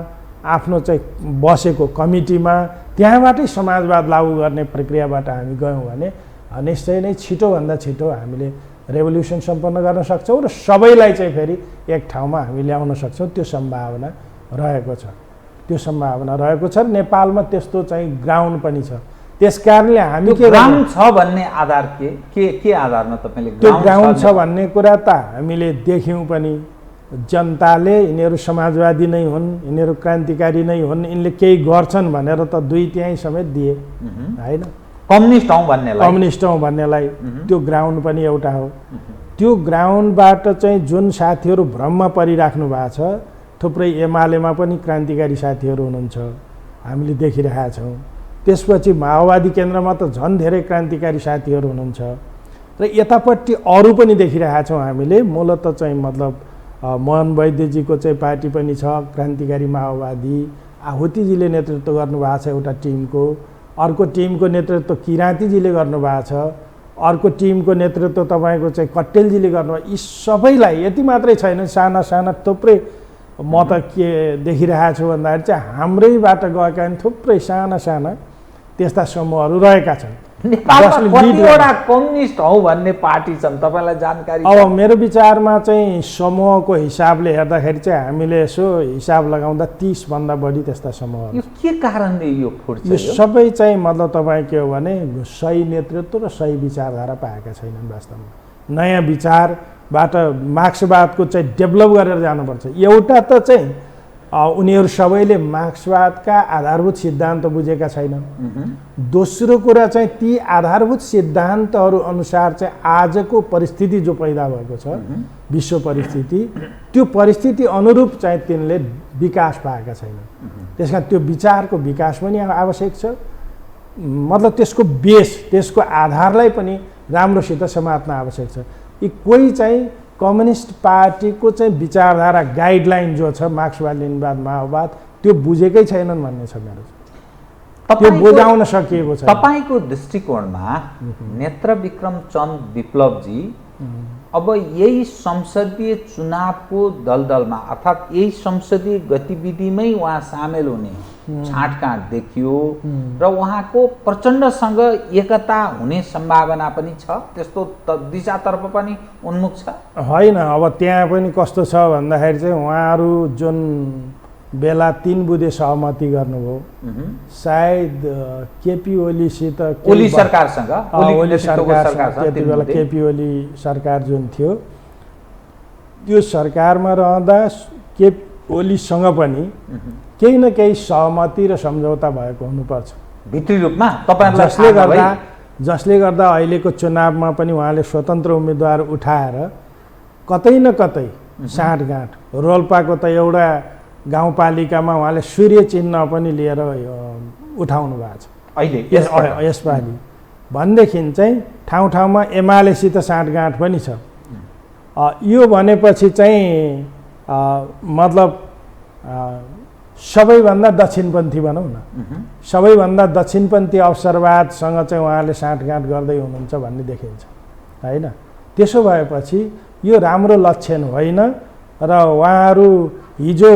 आफ्नो चाहिँ बसेको कमिटीमा त्यहाँबाटै समाजवाद लागू गर्ने प्रक्रियाबाट हामी गयौँ भने निश्चय नै छिटोभन्दा छिटो हामीले रेभोल्युसन सम्पन्न गर्न सक्छौँ र सबैलाई चाहिँ फेरि एक ठाउँमा हामी ल्याउन सक्छौँ। त्यो सम्भावना रहेको छ। त्यो सम्भावना रहेको छ। नेपालमा त्यस्तो चाहिँ ग्राउन्ड पनि छ। त्यस कारणले हामी के ग्राउन्ड छ भन्ने आधार के आधारमा तपाईँले त्यो ग्राउन्ड छ भन्ने कुरा त हामीले देख्यौँ पनि। जनताले यिनीहरू समाजवादी नै हुन्, यिनीहरू क्रान्तिकारी नै हुन्, यिनले केही गर्छन् भनेर त 2/3 समेत दिए होइन। कम्युनिस्ट हौँ भन्नेलाई त्यो ग्राउन्ड पनि एउटा हो। त्यो ग्राउन्डबाट चाहिँ जुन साथीहरू भ्रममा परिराख्नु भएको छ, थुप्रै एमालेमा पनि क्रान्तिकारी साथीहरू हुनुहुन्छ, हामीले देखिरहेका छौँ। त्यसपछि माओवादी केन्द्रमा त झन् धेरै क्रान्तिकारी साथीहरू हुनुहुन्छ र यतापट्टि अरू पनि देखिरहेका छौँ हामीले। मूलत चाहिँ मतलब मोहन वैद्यजीको चाहिँ पार्टी पनि छ, क्रान्तिकारी माओवादी। आहुतिजीले नेतृत्व गर्नुभएको छ एउटा टिमको। अर्को टिमको नेतृत्व किराँतीजीले गर्नुभएको छ। अर्को टिमको नेतृत्व तपाईँको चाहिँ कट्टेलजीले गर्नुभयो। यी सबैलाई यति मात्रै छैन, साना साना थुप्रै म त के देखिरहेको छु भन्दाखेरि चाहिँ हाम्रैबाट गएका थुप्रै साना साना त्यस्ता समूहहरू रहेका छन्। नेपालमा कतिवटा कम्युनिस्ट हौ भन्ने पार्टी छन् तपाईँलाई जानकारी? अब मेरो विचारमा चाहिँ समूहको हिसाबले हेर्दाखेरि चाहिँ हामीले यसो हिसाब लगाउँदा 30 भन्दा बढी त्यस्ता समूहहरू। यो के कारणले यो फुट्छ? यो सबै चाहिँ मतलब तपाईँ के हो भने सही नेतृत्व र सही विचारधारा पाएका छैनन्। वास्तवमा नयाँ विचारबाट मार्क्सवादको चाहिँ डेभलप गरेर जानुपर्छ। एउटा त चाहिँ उनीहरू सबैले मार्क्सवादका आधारभूत सिद्धान्त बुझेका छैनन्। दोस्रो कुरा चाहिँ ती आधारभूत सिद्धान्तहरू अनुसार चाहिँ आजको परिस्थिति जो पैदा भएको छ, विश्व परिस्थिति, त्यो परिस्थिति अनुरूप चाहिँ तिनले विकास पाएका छैनन्। त्यस कारण त्यो विचारको विकास पनि आवश्यक छ। मतलब त्यसको बेस, त्यसको आधारलाई पनि राम्रोसित समात्न आवश्यक छ। यी कोही चाहिँ कम्युनिस्ट पार्टीको चाहिँ विचारधारा गाइडलाइन जो छ मार्क्सवाद लेनिनवाद माओवाद त्यो बुझेकै छैनन् भन्ने छ मेरो। त्यो बुझाउन सकिएको छ। तपाईँको दृष्टिकोणमा नेत्रविक्रम चन्द विप्लवजी अब यही संसदीय चुनावको दलदलमा अर्थात् यही संसदीय गतिविधिमै उहाँ सामेल हुने छाँटकाँट देखियो र उहाँको प्रचण्डसँग एकता हुने सम्भावना पनि छ, त्यस्तो दिशातर्फ पनि उन्मुख छ? होइन, अब त्यहाँ पनि कस्तो छ भन्दाखेरि चाहिँ उहाँहरू जुन बेला 3 बुँदे सहमति गर्नुभयो, सायद केपी ओलीसित ओली सरकारसँग, ओली सरकारसँग त्यति बेला केपी ओली सरकार जुन थियो त्यो सरकारमा रहँदा केपी ओलीसँग पनि केही न केही सहमति र सम्झौता भएको हुनुपर्छ भित्री रूपमा, जसले गर्दा अहिलेको चुनावमा पनि उहाँले स्वतन्त्र उम्मेदवार उठाएर कतै न कतै साँठगाँठ, रोल्पाको त एउटा गाउँपालिकामा उहाँले सूर्य चिन्ह पनि लिएर उठाउनु भएको छ अहिले यसपालि, भनेदेखि चाहिँ ठाउँ ठाउँमा एमालेसित साँठगाँठ पनि छ। यो भनेपछि चाहिँ मतलब सबैभन्दा दक्षिणपन्थी भनौँ न, सबैभन्दा दक्षिणपन्थी अवसरवादसँग चाहिँ उहाँले साँठगाँठ गर्दै हुनुहुन्छ भन्ने देखिन्छ होइन। त्यसो भएपछि यो राम्रो लक्षण होइन र उहाँहरू हिजो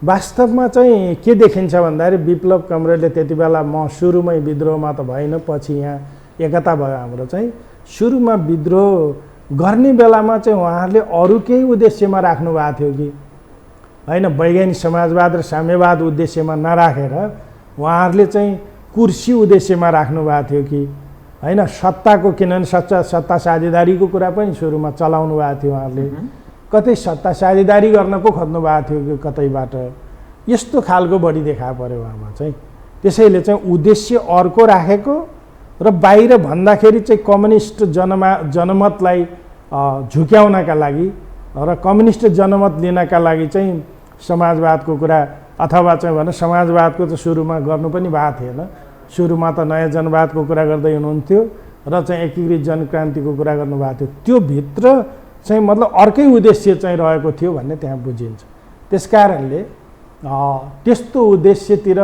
वास्तवमा चाहिँ के देखिन्छ भन्दाखेरि विप्लव कमरेडले त्यति बेला म सुरुमै विद्रोहमा त भएन, पछि यहाँ एकता भयो हाम्रो चाहिँ, सुरुमा विद्रोह गर्ने बेलामा चाहिँ उहाँहरूले अरू केही उद्देश्यमा राख्नु भएको थियो कि होइन, वैज्ञानिक समाजवाद र साम्यवाद उद्देश्यमा नराखेर उहाँहरूले चाहिँ कुर्सी उद्देश्यमा राख्नु भएको थियो कि होइन, सत्ताको, किनभने सत्ता साझेदारीको कुरा पनि सुरुमा चलाउनु भएको थियो उहाँहरूले, कतै सत्ता साझेदारी गर्न पो खोज्नु भएको थियो कि कतैबाट, यस्तो खालको बढी देखा पर्यो उहाँमा चाहिँ। त्यसैले चाहिँ उद्देश्य अर्को राखेको र बाहिर भन्दाखेरि चाहिँ कम्युनिस्ट जनमतलाई झुक्याउनका लागि र कम्युनिस्ट जनमत लिनका लागि चाहिँ समाजवादको कुरा अथवा चाहिँ भने समाजवादको त सुरुमा गर्नु पनि भएको थिएन, सुरुमा त नयाँ जनवादको कुरा गर्दै हुनुहुन्थ्यो र चाहिँ एकीकृत जनक्रान्तिको कुरा गर्नुभएको थियो, त्यो भित्र चाहिँ मतलब अर्कै उद्देश्य चाहिँ रहेको थियो भन्ने त्यहाँ बुझिन्छ। त्यसकारणले त्यस्तो उद्देश्यतिर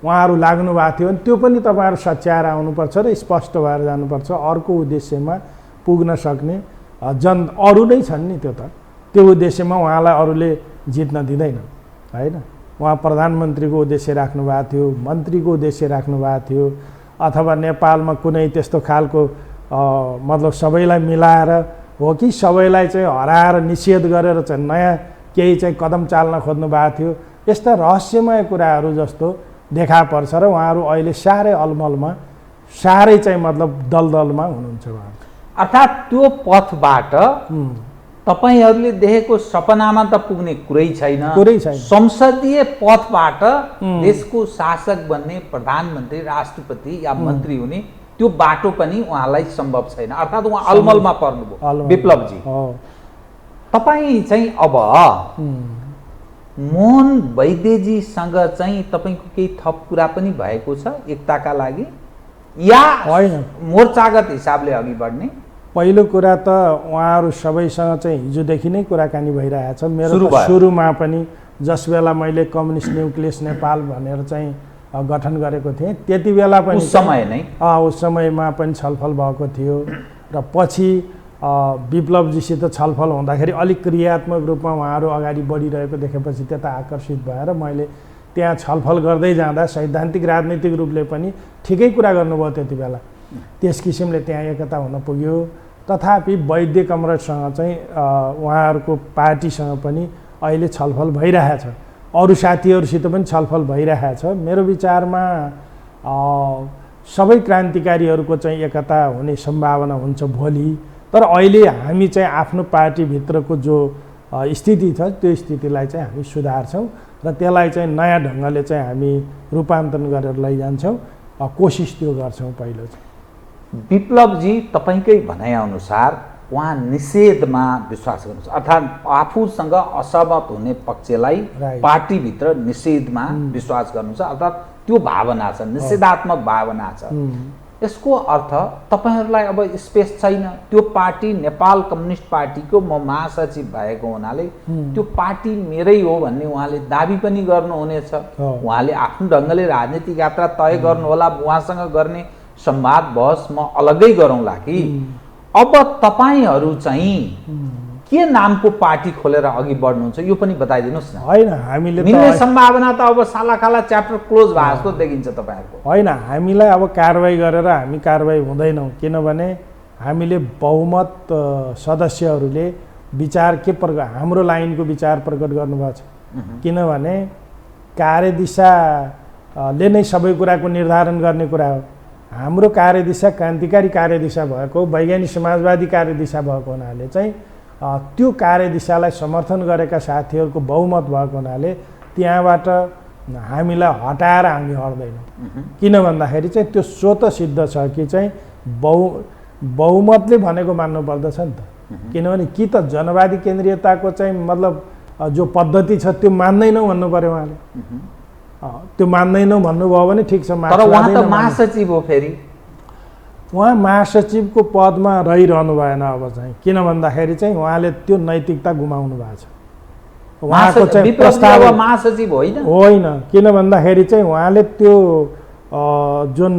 उहाँहरू लाग्नु भएको थियो भने त्यो पनि तपाईँहरू सच्याएर आउनुपर्छ र स्पष्ट भएर जानुपर्छ। अर्को उद्देश्यमा पुग्न सक्ने अरू नै छन् नि, त्यो उद्देश्यमा उहाँलाई अरूले जित्न दिँदैन होइन। उहाँ प्रधानमन्त्रीको उद्देश्य राख्नु भएको थियो, मन्त्रीको उद्देश्य राख्नु भएको थियो, अथवा नेपालमा कुनै त्यस्तो खालको मतलब सबैलाई मिलाएर हो कि सबैलाई चाहिँ हराएर निषेध गरेर चाहिँ नयाँ केही चाहिँ कदम चाल्न खोज्नु भएको थियो, यस्ता रहस्यमय कुराहरू जस्तो देखा पर्छ र उहाँहरू अहिले साह्रै अलमलमा, साह्रै चाहिँ मतलब दलदलमा हुनुहुन्छ उहाँहरू। अर्थात् त्यो पथबाट तपाईहरूले देखेको सपनामा त पुग्ने कुरै छैन, संसदीय पथबाट देशको शासक बन्ने, प्रधानमन्त्री, राष्ट्रपति या मन्त्री हुने त्यो बाटो पनि उहाँलाई सम्भव छैन। अर्थात् उहाँ अलमलमा पर्नुभयो। विप्लवजी, तपाईँ चाहिँ अब मोहन वैद्यजीसँग चाहिँ तपाईँको केही थप कुरा पनि भएको छ एकताका लागि या मोर्चागत हिसाबले अघि बढ्ने? पहिलो कुरा त उहाँहरू सबैसँग चाहिँ हिजोदेखि नै कुराकानी भइरहेछ। मेरो सुरुमा पनि जस बेला मैले कम्युनिस्ट न्युक्लियस नेपाल भनेर चाहिँ गठन गरेको थिएँ त्यति बेला पनि उस समयमा पनि छलफल भएको थियो र पछि विप्लवजीसित छलफल हुँदाखेरि अलिक क्रियात्मक रूपमा उहाँहरू अगाडि बढिरहेको देखेपछि त्यता आकर्षित भएर मैले त्यहाँ छलफल गर्दै जाँदा सैद्धान्तिक राजनीतिक रूपले पनि ठिकै कुरा गर्नुभयो त्यति बेला, त्यस किसिमले त्यहाँ एकता हुन पुग्यो। तथापि वैद्य कमरेडसँग चाहिँ उहाँहरूको पार्टीसँग पनि अहिले छलफल भइरहेछ, अरू साथीहरूसित पनि छलफल भइरहेछ। मेरो विचारमा सबै क्रान्तिकारीहरूको चाहिँ एकता हुने सम्भावना हुन्छ भोलि, तर अहिले हामी चाहिँ आफ्नो पार्टीभित्रको जो स्थिति छ त्यो स्थितिलाई चाहिँ हामी सुधार्छौँ र त्यसलाई चाहिँ नयाँ ढङ्गले चाहिँ हामी रूपान्तरण गरेर लैजान्छौँ, कोसिस त्यो गर्छौँ पहिलो चाहिँ। विप्लवजी, तपाईँकै भनाइअनुसार उहाँ निषेधमा विश्वास गर्नुहुन्छ, अर्थात् आफूसँग असहमत हुने पक्षलाई पार्टीभित्र निषेधमा विश्वास गर्नुहुन्छ, अर्थात् त्यो भावना छ, निषेधात्मक भावना छ। यसको अर्थ तपाईहरूलाई अब स्पेस छैन, त्यो पार्टी नेपाल कम्युनिस्ट पार्टीको म महासचिव भएको हुनाले त्यो पार्टी मेरै हो भन्ने उहाँले दाबी पनि गर्नुहुनेछ। उहाँले आफ्नो ढङ्गले राजनीतिक यात्रा तय गर्नुहोला, उहाँसँग गर्ने संवाद बहस म अलग्गै गरौँला कि अब तपाईहरू चाहिँ के नामको पार्टी खोलेर अघि बढ्नुहुन्छ यो पनि बताइदिनुहोस् न। होइन, हामीले मिल्ने सम्भावना त अब सालाखाला च्याप्टर क्लोज भए जस्तो देखिन्छ तपाईँहरूको। होइन, हामीलाई अब कारवाही गरेर हामी कारवाही हुँदैनौँ, किनभने हामीले बहुमत सदस्यहरूले विचार के हाम्रो लाइनको विचार प्रकट गर्नुभएको छ। किनभने कार्यदिशाले नै सबै कुराको निर्धारण गर्ने कुरा हो। हाम्रो कार्यदिशा क्रान्तिकारी कार्यदिशा भएको, वैज्ञानिक समाजवादी कार्यदिशा भएको हुनाले चाहिँ त्यो कार्यदिशालाई समर्थन गरेका साथीहरूको बहुमत भएको हुनाले त्यहाँबाट हामीलाई हटाएर हामी हट्दैनौँ। किन भन्दाखेरि चाहिँ त्यो स्वतः सिद्ध छ कि चाहिँ बहुमतले भनेको मान्नुपर्दछ नि त। किनभने कि त जनवादी केन्द्रीयताको चाहिँ मतलब जो पद्धति छ त्यो मान्दैनौँ भन्नु पर्यो उहाँले। त्यो मान्दैनौँ भन्नुभयो भने ठिक छ। तर उहाँ त महासचिव हो, फेरि उहाँ महासचिवको पदमा रहिरहनु भएन अब चाहिँ। किन भन्दाखेरि चाहिँ उहाँले त्यो नैतिकता गुमाउनु भएको छ। उहाँको चाहिँ प्रस्ताव महासचिव होइन, किन भन्दाखेरि चाहिँ उहाँले त्यो जुन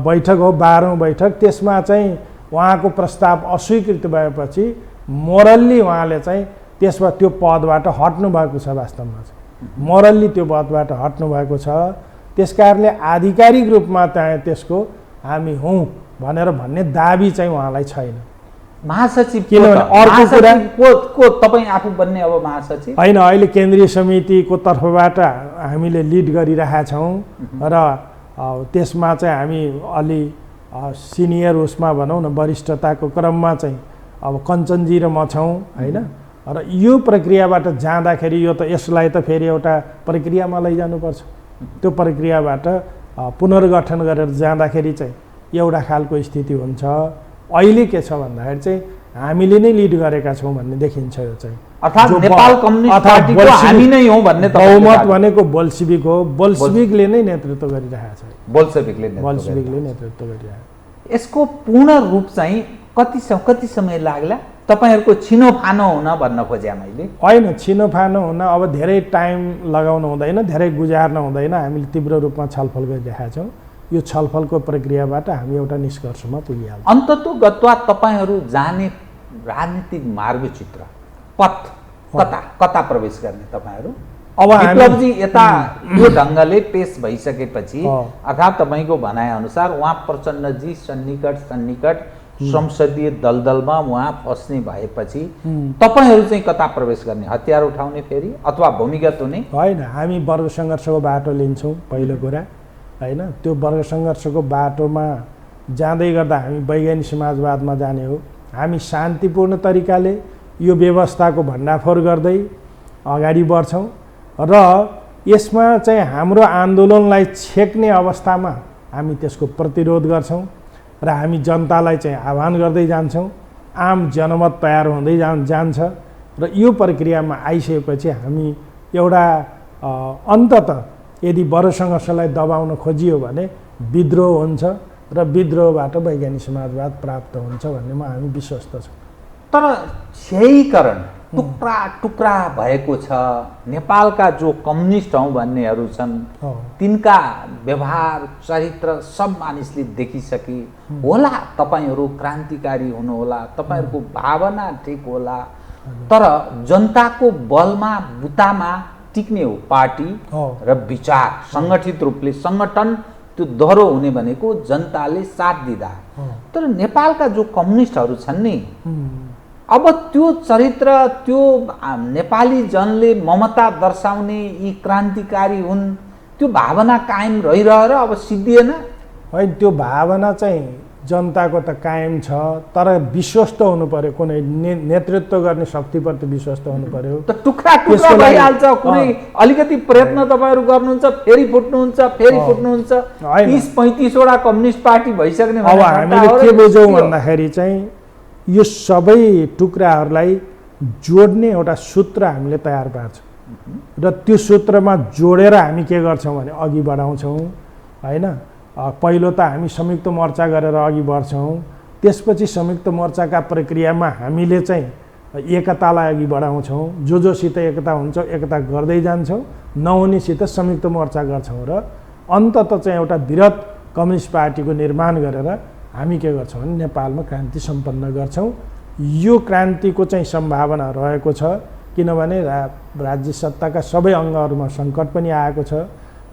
बैठक हो 12औं बैठक, त्यसमा चाहिँ उहाँको प्रस्ताव अस्वीकृत भएपछि मोरल्ली उहाँले चाहिँ त्यसमा त्यो पदबाट हट्नु भएको छ। वास्तवमा चाहिँ मोरल्ली त्यो पदबाट हट्नु भएको छ। त्यसकारणले आधिकारिक रूपमा चाहिँ त्यसको हामी हौँ भनेर भन्ने दाबी चाहिँ उहाँलाई छैन। महासचिव किनभने अर्को कुरा को तपाईँ आफू बन्ने अब महासचिव होइन, अहिले केन्द्रीय समितिको तर्फबाट हामीले लिड गरिरहेका छौँ र त्यसमा चाहिँ हामी अलि सिनियर उसमा भनौँ न वरिष्ठताको क्रममा चाहिँ अब कञ्चनजी र म छौँ होइन। र यो प्रक्रियाबाट जाँदाखेरि यो त यसलाई त फेरि एउटा प्रक्रियामा लैजानुपर्छ। त्यो प्रक्रियाबाट पुनर्गठन गरेर जाँदाखेरि चाहिँ एउटा खालको स्थिति हुन्छ। अहिले के छ भन्दाखेरि चाहिँ हामीले नै लिड गरेका छौँ भन्ने देखिन्छ। यो चाहिँ अर्थात् नेपाल कम्युनिस्ट पार्टीको हामी नै हौँ भन्ने बहुमत भनेको बोल्सिविक हो। बोल्सिविकले नै नेतृत्व गरिरहेको छ। बोल्सिविकले नेतृत्व गरिरहेको। यसको पूर्ण रूप चाहिँ कति समय लाग्ला तपाईहरुको छिनोफानो हुन भन्न खोजे मैले? होइन, छिनोफानो हुन अब धेरै टाइम लगाउनु हुँदैन, धेरै गुजार्न हुँदैन। हामीले तीव्र रूपमा छलफल गरिरहेका छौँ। यो छलफलको प्रक्रियाबाट हामी एउटा निष्कर्षमा पुगिहाल्छौँ। अन्ततोगत्वा तपाईहरु जाने राजनीतिक मार्गचित्र पथ कता प्रवेश गर्ने तपाईहरु? अब विप्लवजी यता यो ढंगले पेश भइसकेपछि अर्थात् तपाईको भनाइ अनुसार उहाँ प्रचण्डजी सन्निकट संसदीय दलदलमा उहाँ फस्ने भएपछि तपाईहरु चाहिँ कता प्रवेश गर्ने? हतियार उठाउने फेरि अथवा भूमिगत हुने? होइन, हामी वर्ग सङ्घर्षको बाटो लिन्छौँ पहिलो कुरा होइन। त्यो वर्ग सङ्घर्षको बाटोमा जाँदै गर्दा हामी वैज्ञानिक समाजवादमा जाने हो। हामी शान्तिपूर्ण तरिकाले यो व्यवस्थाको भण्डाफोर गर्दै अगाडि बढ्छौँ र यसमा चाहिँ हाम्रो आन्दोलनलाई छेक्ने अवस्थामा हामी त्यसको प्रतिरोध गर्छौँ र हामी जनतालाई चाहिँ आह्वान गर्दै जान्छौँ। आम जनमत तयार हुँदै जान्छ र यो प्रक्रियामा आइसकेपछि हामी एउटा अन्ततः यदि वर्ग सङ्घर्षलाई दबाउन खोजियो भने विद्रोह हुन्छ र विद्रोहबाट वैज्ञानिक समाजवाद प्राप्त हुन्छ भन्नेमा हामी विश्वस्त छौँ। तर क्षयीकरण टुक्रा भएको छ। नेपालका जो कम्युनिस्ट हौँ भन्नेहरू छन् तिनका व्यवहार चरित्र सब मानिसले देखिसके होला। तपाईहरु क्रान्तिकारी हुनुहोला, तपाईहरुको भावना ठीक होला, तर जनताको बलमा बुतामा टिक्ने हो पार्टी र विचार संगठित रूपले संगठन त्यो दोहोरो हुने भनेको जनताले साथ दिँदा। तर नेपालका जो कम्युनिस्टहरू छन् नि अब त्यो चरित्र त्यो नेपाली जनले ममता दर्शाउने यी क्रान्तिकारी हुन् त्यो भावना कायम रहिरहेर अब सिद्धिएन? होइन, त्यो भावना चाहिँ जनताको त कायम छ, तर विश्वस्त हुनु पर्यो। कुनै नेतृत्व गर्ने शक्तिप्रति विश्वस्त हुनु पर्यो। त टुक्रा भइहाल्छ। कुनै अलिकति प्रयत्न तपाईहरु गर्नुहुन्छ फेरि फुट्नुहुन्छ 30-35 वटा कम्युनिस्ट पार्टी भइसक्ने। अब हामीले के बुझौँ भन्दाखेरि चाहिँ यो सबै टुक्राहरूलाई जोड्ने एउटा सूत्र हामीले तयार पार्छौँ र त्यो सूत्रमा जोडेर हामी के गर्छौँ भने अघि बढाउँछौँ होइन। पहिलो त हामी संयुक्त मोर्चा गरेर अघि बढ्छौँ, त्यसपछि संयुक्त मोर्चाका प्रक्रियामा हामीले चाहिँ एकतालाई अघि बढाउँछौँ। जोसित एकता हुन्छ एकता गर्दै जान्छौँ, नहुनेसित संयुक्त मोर्चा गर्छौँ र अन्ततः चाहिँ एउटा वृहत कम्युनिस्ट पार्टीको निर्माण गरेर हामी के गर्छौँ भने नेपालमा क्रान्ति सम्पन्न गर्छौँ। यो क्रान्तिको चाहिँ सम्भावना रहेको छ, किनभने राज्य सत्ताका सबै अङ्गहरूमा सङ्कट पनि आएको छ,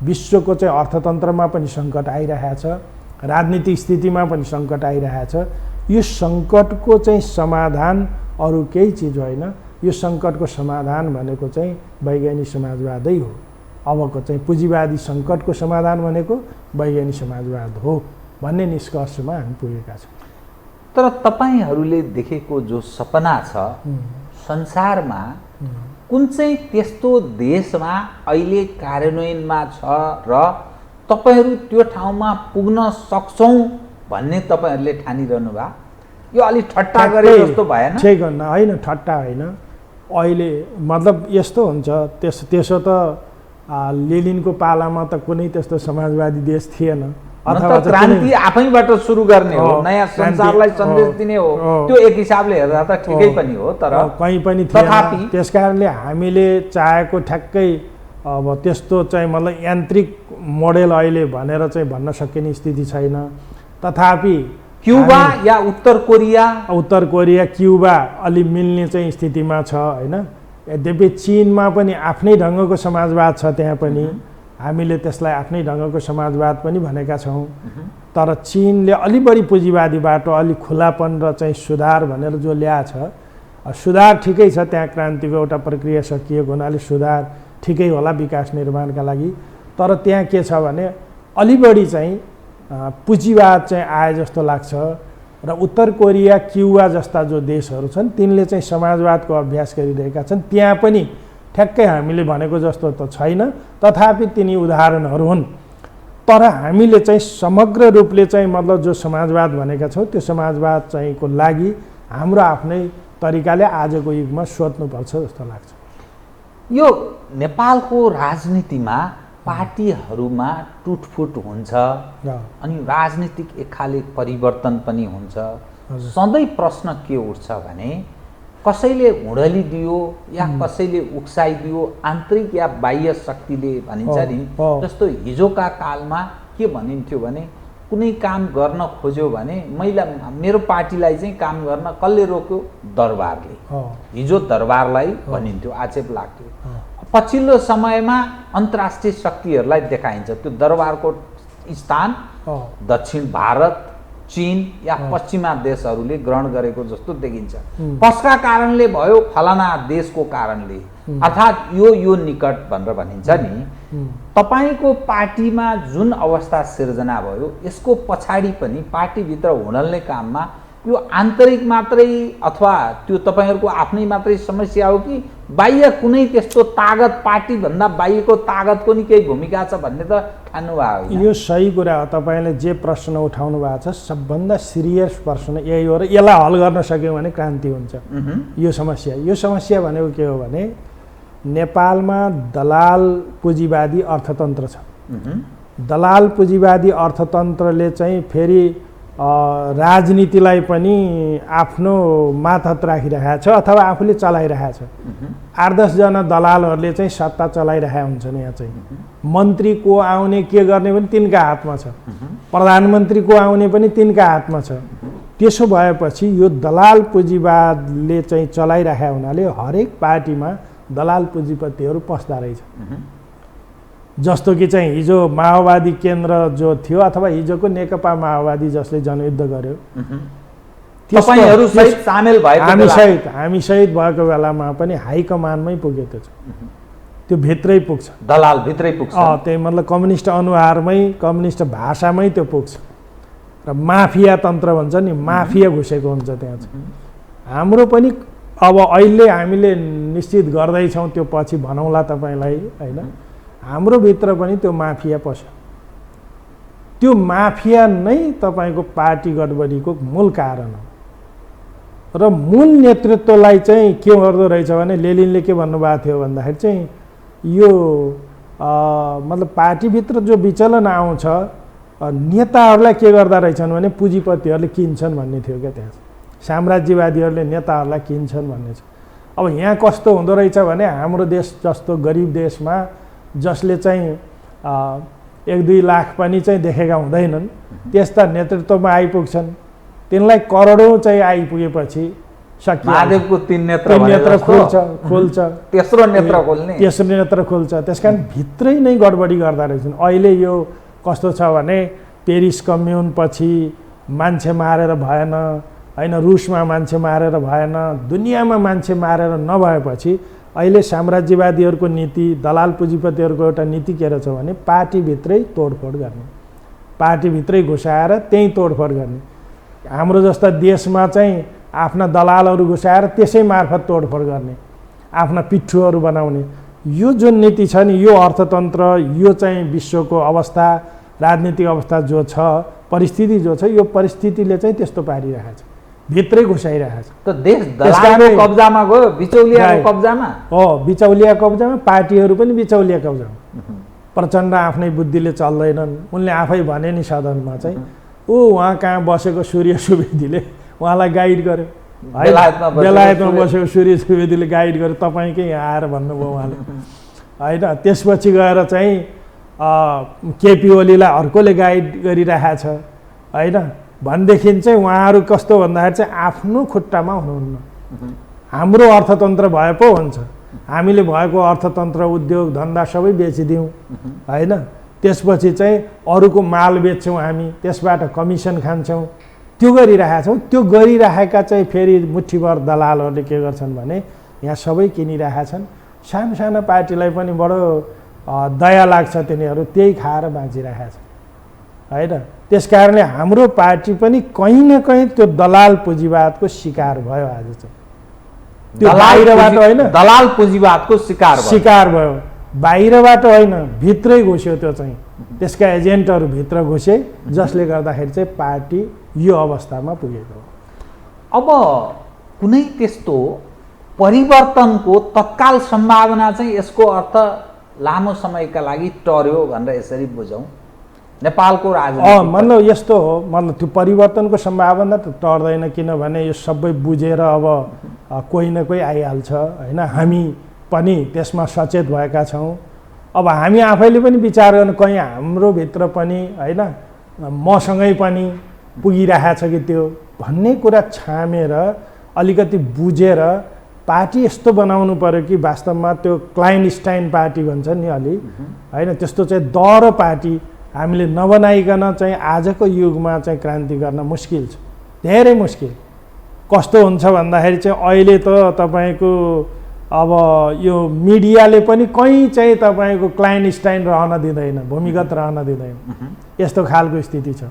विश्वको चाहिँ अर्थतन्त्रमा पनि सङ्कट आइरहेको छ, राजनीतिक स्थितिमा पनि सङ्कट आइरहेको छ। यो सङ्कटको चाहिँ समाधान अरू केही चिज होइन, यो सङ्कटको समाधान भनेको चाहिँ वैज्ञानिक समाजवादै हो। अबको चाहिँ पुँजीवादी सङ्कटको समाधान भनेको वैज्ञानिक समाजवाद हो भन्ने निष्कर्षमा हामी पुगेका छौँ। तर तपाईँहरूले देखेको जो सपना छ संसारमा कुन चाहिँ त्यस्तो देशमा अहिले कार्यान्वयनमा छ र तपाईँहरू त्यो ठाउँमा पुग्न सक्छौँ भन्ने तपाईँहरूले ठानिरहनु भयो? यो अलिक ठट्टा गरे जस्तो भएन? ठिक होइन, ठट्टा होइन। अहिले मतलब यस्तो हुन्छ, त्यसो त लेनिनको पालामा त कुनै त्यस्तो समाजवादी देश थिएन, अथवा क्रान्ति आफैबाट सुरु गर्ने हो, नयाँ संसारलाई सन्देश दिने हो। त्यो एक हिसाबले हेर्दा त ठिकै पनि हो, तर कहीँ पनि थिएन। त्यसकारणले हामीले चाहेको ठ्याक्कै अब त्यस्तो चाहिँ मतलब यान्त्रिक मोडेल अहिले भनेर चाहिँ भन्न सकिने स्थिति छैन। तथापि क्युबा या उत्तर कोरिया क्युबा अलि मिल्ने चाहिँ स्थितिमा छ होइन। यद्यपि चीनमा पनि आफ्नै ढङ्गको समाजवाद छ, त्यहाँ पनि हामीले त्यसलाई आफ्नै ढङ्गको समाजवाद पनि भनेका छौँ। तर चीनले अलि बढी पुँजीवादी बाटो, अलि खुलापन र चाहिँ सुधार भनेर जो ल्याएको छ, सुधार ठिकै छ, त्यहाँ क्रान्तिको एउटा प्रक्रिया सकिएको हुनाले सुधार ठिकै होला विकास निर्माणका लागि। तर त्यहाँ के छ भने अलि बढी चाहिँ पुँजीवाद चाहिँ आए जस्तो लाग्छ र उत्तर कोरिया क्युबा जस्ता जो देशहरू छन् तिनले चाहिँ समाजवादको अभ्यास गरिरहेका छन्। त्यहाँ पनि ठ्याक्कै हामीले भनेको जस्तो त छैन, तथापि तिनी उदाहरणहरू हुन्। तर हामीले चाहिँ समग्र रूपले चाहिँ मतलब जो समाजवाद भनेका छौँ त्यो समाजवाद चाहिँको लागि हाम्रो आफ्नै तरिकाले आजको युगमा सोच्नुपर्छ जस्तो लाग्छ। यो नेपालको राजनीतिमा पार्टीहरूमा टुटफुट हुन्छ अनि राजनीतिक एक खाले परिवर्तन पनि हुन्छ। सधैँ प्रश्न के उठ्छ भने कसैले हुडली दियो या कसैले उक्साइदियो, आन्तरिक या बाह्य शक्तिले भनिन्छ नि, जस्तो हिजोका कालमा के भनिन्थ्यो भने कुनै काम गर्न खोज्यो भने मेरो पार्टीलाई चाहिँ काम गर्न कसले रोक्यो? दरबारले। हिजो दरबारलाई भनिन्थ्यो, आक्षेप लाग्थ्यो। पछिल्लो समयमा अन्तर्राष्ट्रिय शक्तिहरूलाई देखाइन्छ त्यो दरबारको स्थान दक्षिण भारत, चीन या पश्चिमा देशहरूले ग्रहण गरेको जस्तो देखिन्छ। कसका कारणले भयो? फलाना देशको कारणले, अर्थात् यो निकट भनेर भनिन्छ नि। तपाईको पार्टीमा जुन अवस्था सिर्जना भयो यसको पछाडि पनि पार्टीभित्र हुनल्ने काममा यो आन्तरिक मात्रै अथवा त्यो तपाईहरुको आफ्नै मात्रै समस्या हो कि बाह्य कुनै त्यस्तो तागत, पार्टीभन्दा बाह्यको तागतको नि केही भूमिका छ भन्ने त ठान्नु भयो? यो सही कुरा हो। तपाईले जे प्रश्न उठाउनु भएको छ सबभन्दा सिरियस प्रश्न यही हो र यसलाई हल गर्न सक्यौँ भने क्रान्ति हुन्छ। यो समस्या भनेको के हो भने नेपालमा दलाल पुँजीवादी अर्थतन्त्र छ। दलाल पुँजीवादी अर्थतन्त्रले चाहिँ फेरि राजनीतिलाई पनि आफ्नो मातहत राखिरहेको छ अथवा आफूले चलाइरहेको छ। 8-10 जना दलालहरूले चाहिँ सत्ता चलाइरहेका हुन्छन्। यहाँ चाहिँ मन्त्री को आउने के गर्ने पनि तिनका हातमा छ, प्रधानमन्त्री को आउने पनि तिनका हातमा छ। त्यसो भएपछि यो दलाल पुँजीवादले चाहिँ चलाइरहेका हुनाले हरेक पार्टीमा दलाल पुँजीपतिहरू पस्दा रहेछ। जस्तो कि चाहिँ हिजो माओवादी केन्द्र जो थियो अथवा हिजोको नेकपा माओवादी जसले जनयुद्ध गर्यो, तपाईहरु सहित सामेल भएको बेला, हामी सहित भएको बेलामा पनि हाई कमान्डमै पुगेको छ। त्यो भित्रै पुग्छ, दलाल भित्रै पुग्छ। त्यही मतलब कम्युनिस्ट अनुहारमै, कम्युनिस्ट भाषामै त्यो पुग्छ र माफिया तन्त्र भन्छ नि, माफिया घुसेको हुन्छ त्यहाँ चाहिँ। हाम्रो पनि अब अहिले हामीले निश्चित गर्दैछौँ, त्यो पछि भनौँला तपाईलाई हैन। हाम्रो भित्र पनि त्यो माफिया पस्यो। त्यो माफिया नै तपाईको पार्टी गडबडीको मूल कारण हो र मूल नेतृत्वलाई चाहिँ के गर्दो रहेछ भने लेनिनले के भन्नुभएको थियो भन्दाखेरि चाहिँ यो मतलब पार्टीभित्र जो विचलन आउँछ नेताहरूलाई के गर्दा रहेछन् भने पुँजीपतिहरूले किन्छन् भन्ने थियो क्या। त्यहाँ साम्राज्यवादीहरूले नेताहरूलाई किन्छन् भन्ने छ। अब यहाँ कस्तो हुँदो रहेछ भने हाम्रो देश जस्तो गरिब देशमा जसले चाहिँ 1-2 लाख पनि चाहिँ देखेका हुँदैनन् त्यस्ता नेतृत्वमा आइपुग्छन्। तिनलाई करोडौँ चाहिँ आइपुगेपछि सकिहाल्छ। महादेवको तीन नेत्र खोल्छ तेस्रो नेत्र खोल्ने, तेस्रो नेत्र खोल्छ। त्यसकारण भित्रै नै गडबडी गर्दा रहेछन्। अहिले यो कस्तो छ भने पेरिस कम्युन पछि मान्छे मारेर भएन होइन, रुसमा मान्छे मारेर भएन, दुनियाँमा मान्छे मारेर नभएपछि अहिले साम्राज्यवादीहरूको नीति, दलाल पुँजीपतिहरूको एउटा नीति के रहेछ भने पार्टीभित्रै तोडफोड गर्ने, पार्टीभित्रै घुसाएर त्यहीँ तोडफोड गर्ने। हाम्रो जस्ता देशमा चाहिँ आफ्ना दलालहरू घुसाएर त्यसै मार्फत तोडफोड गर्ने, आफ्ना पिट्ठुहरू बनाउने। यो जुन नीति छ नि, यो अर्थतन्त्र, यो चाहिँ विश्वको अवस्था, राजनीतिक अवस्था जो छ, परिस्थिति जो छ, यो परिस्थितिले चाहिँ त्यस्तो पारिरहेको छ, भित्रै घुसाइरहेको छ। त देश दलालको कब्जामा गयो, बिचौलियाको कब्जामा हो, बिचौलिया कब्जामा, पार्टीहरू पनि बिचौलिया कब्जामा। प्रचण्ड आफ्नै बुद्धिले चल्दैनन्। उनले आफै भने नि सदनमा चाहिँ उहाँ कहाँ बसेको सूर्य सुवेदीले उहाँलाई गाइड गर्यो, बेलायतमा बसेको सूर्य सुवेदीले गाइड गर्यो, तपाईँकै यहाँ आएर भन्नुभयो उहाँले होइन। त्यसपछि गएर चाहिँ केपी ओलीलाई अर्कोले गाइड गरिरहेछ होइन। भनेदेखि चाहिँ उहाँहरू कस्तो भन्दाखेरि चाहिँ आफ्नो खुट्टामा हुनुहुन्न। हाम्रो अर्थतन्त्र भए पो हुन्छ, हामीले भएको अर्थतन्त्र, उद्योग धन्दा सबै बेचिदिउँ होइन। त्यसपछि चाहिँ अरूको माल बेच्छौँ हामी, त्यसबाट कमिसन खान्छौँ, त्यो गरिरहेछौँ। त्यो गरिरहेका चाहिँ फेरि मुठीभर दलालहरूले के गर्छन् भने यहाँ सबै किनिरहेछन्। सानो सानो पार्टीलाई पनि बडो दया लाग्छ, तिनीहरू त्यही खाएर बाँचिरहेछ होइन। त्यस कारणले हाम्रो पार्टी पनि कहीँ न कहीँ त्यो दलाल पुँजीवादको शिकार भयो। आज चाहिँ त्यो बाहिरबाट होइन, दलाल पुँजीवादको शिकार भयो, बाहिरबाट होइन, भित्रै घुस्यो। त्यो चाहिँ त्यसका एजेन्टहरू भित्र घुसे, जसले गर्दाखेरि चाहिँ पार्टी यो अवस्थामा पुगेको हो। अब कुनै त्यस्तो परिवर्तनको तत्काल सम्भावना चाहिँ यसको अर्थ लामो समयका लागि टर्यो भनेर यसरी बुझौँ नेपालको राजनीति? मतलब यस्तो हो, मतलब त्यो परिवर्तनको सम्भावना त टर्दैन, किनभने यो सबै बुझेर अब कोही न कोही आइहाल्छ होइन। हामी पनि त्यसमा सचेत भएका छौँ। अब हामी आफैले पनि विचार गर्नु, कहीँ हाम्रो भित्र पनि होइन मसँगै पनि पुगिरहेछ कि त्यो भन्ने कुरा छामेर अलिकति बुझेर पार्टी यस्तो बनाउनु पर्यो कि वास्तवमा त्यो क्लाइनस्टाइन पार्टी भन्छ नि अलि होइन, त्यस्तो चाहिँ दह्रो पार्टी हामीले नबनाइकन चाहिँ आजको युगमा चाहिँ क्रान्ति गर्न मुस्किल छ, धेरै मुस्किल। कस्तो हुन्छ भन्दाखेरि चाहिँ अहिले त तपाईँको अब यो मिडियाले पनि कहीँ चाहिँ तपाईँको क्लाइनस्टाइन रहन दिँदैन, भूमिगत रहन दिँदैन, यस्तो खालको स्थिति छ।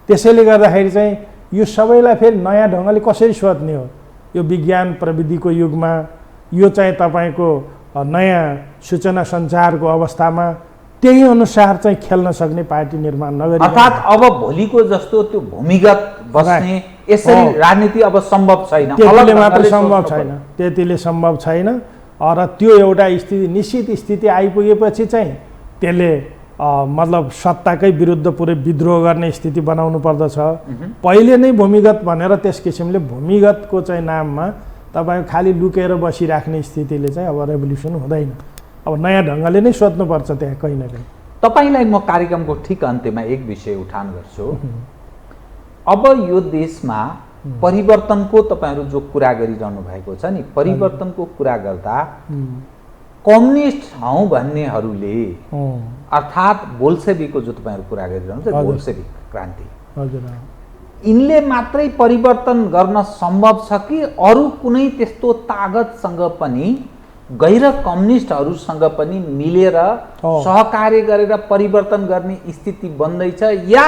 त्यसैले गर्दाखेरि चाहिँ यो सबैलाई फेरि नयाँ ढङ्गले कसरी सोध्ने हो यो विज्ञान प्रविधिको युगमा, यो चाहिँ तपाईँको नयाँ सूचना सञ्चारको अवस्थामा त्यही अनुसार चाहिँ खेल्न सक्ने पार्टी निर्माण नगरी, अर्थात् अब भोलिको जस्तो त्यो भूमिगत बस्ने यसरी राजनीति अब सम्भव छैन, त्यतिले मात्र सम्भव छैन, त्यतिले सम्भव छैन। र त्यो एउटा स्थिति, निश्चित स्थिति आइपुगेपछि चाहिँ त्यसले मतलब सत्ताकै विरुद्ध पुरै विद्रोह गर्ने स्थिति बनाउनु पर्दछ। पहिले नै भूमिगत भनेर त्यस किसिमले भूमिगतको चाहिँ नाममा तपाईँ खालि लुकेर बसिराख्ने स्थितिले चाहिँ अब रेभोल्युसन हुँदैन। अब नयाँ ढङ्गले नै सोध्नुपर्छ त्यहाँ कहीँ न कहीँ। तपाईँलाई म कार्यक्रमको ठिक अन्त्यमा एक विषय उठान गर्छु। अब यो देशमा परिवर्तनको तपाईँहरू जो कुरा गरिरहनु भएको छ नि, परिवर्तनको कुरा गर्दा कम्युनिस्ट हौँ भन्नेहरूले अर्थात् बोल्सेविकको जो तपाईँहरू कुरा गरिरहनुहुन्छ, बोल्सेविक क्रान्ति, यिनले मात्रै परिवर्तन गर्न सम्भव छ कि अरू कुनै त्यस्तो तागतसँग पनि गैर कम्युनिस्टहरूसँग पनि मिलेर सहकार्य गरेर परिवर्तन गर्ने स्थिति बन्दैछ या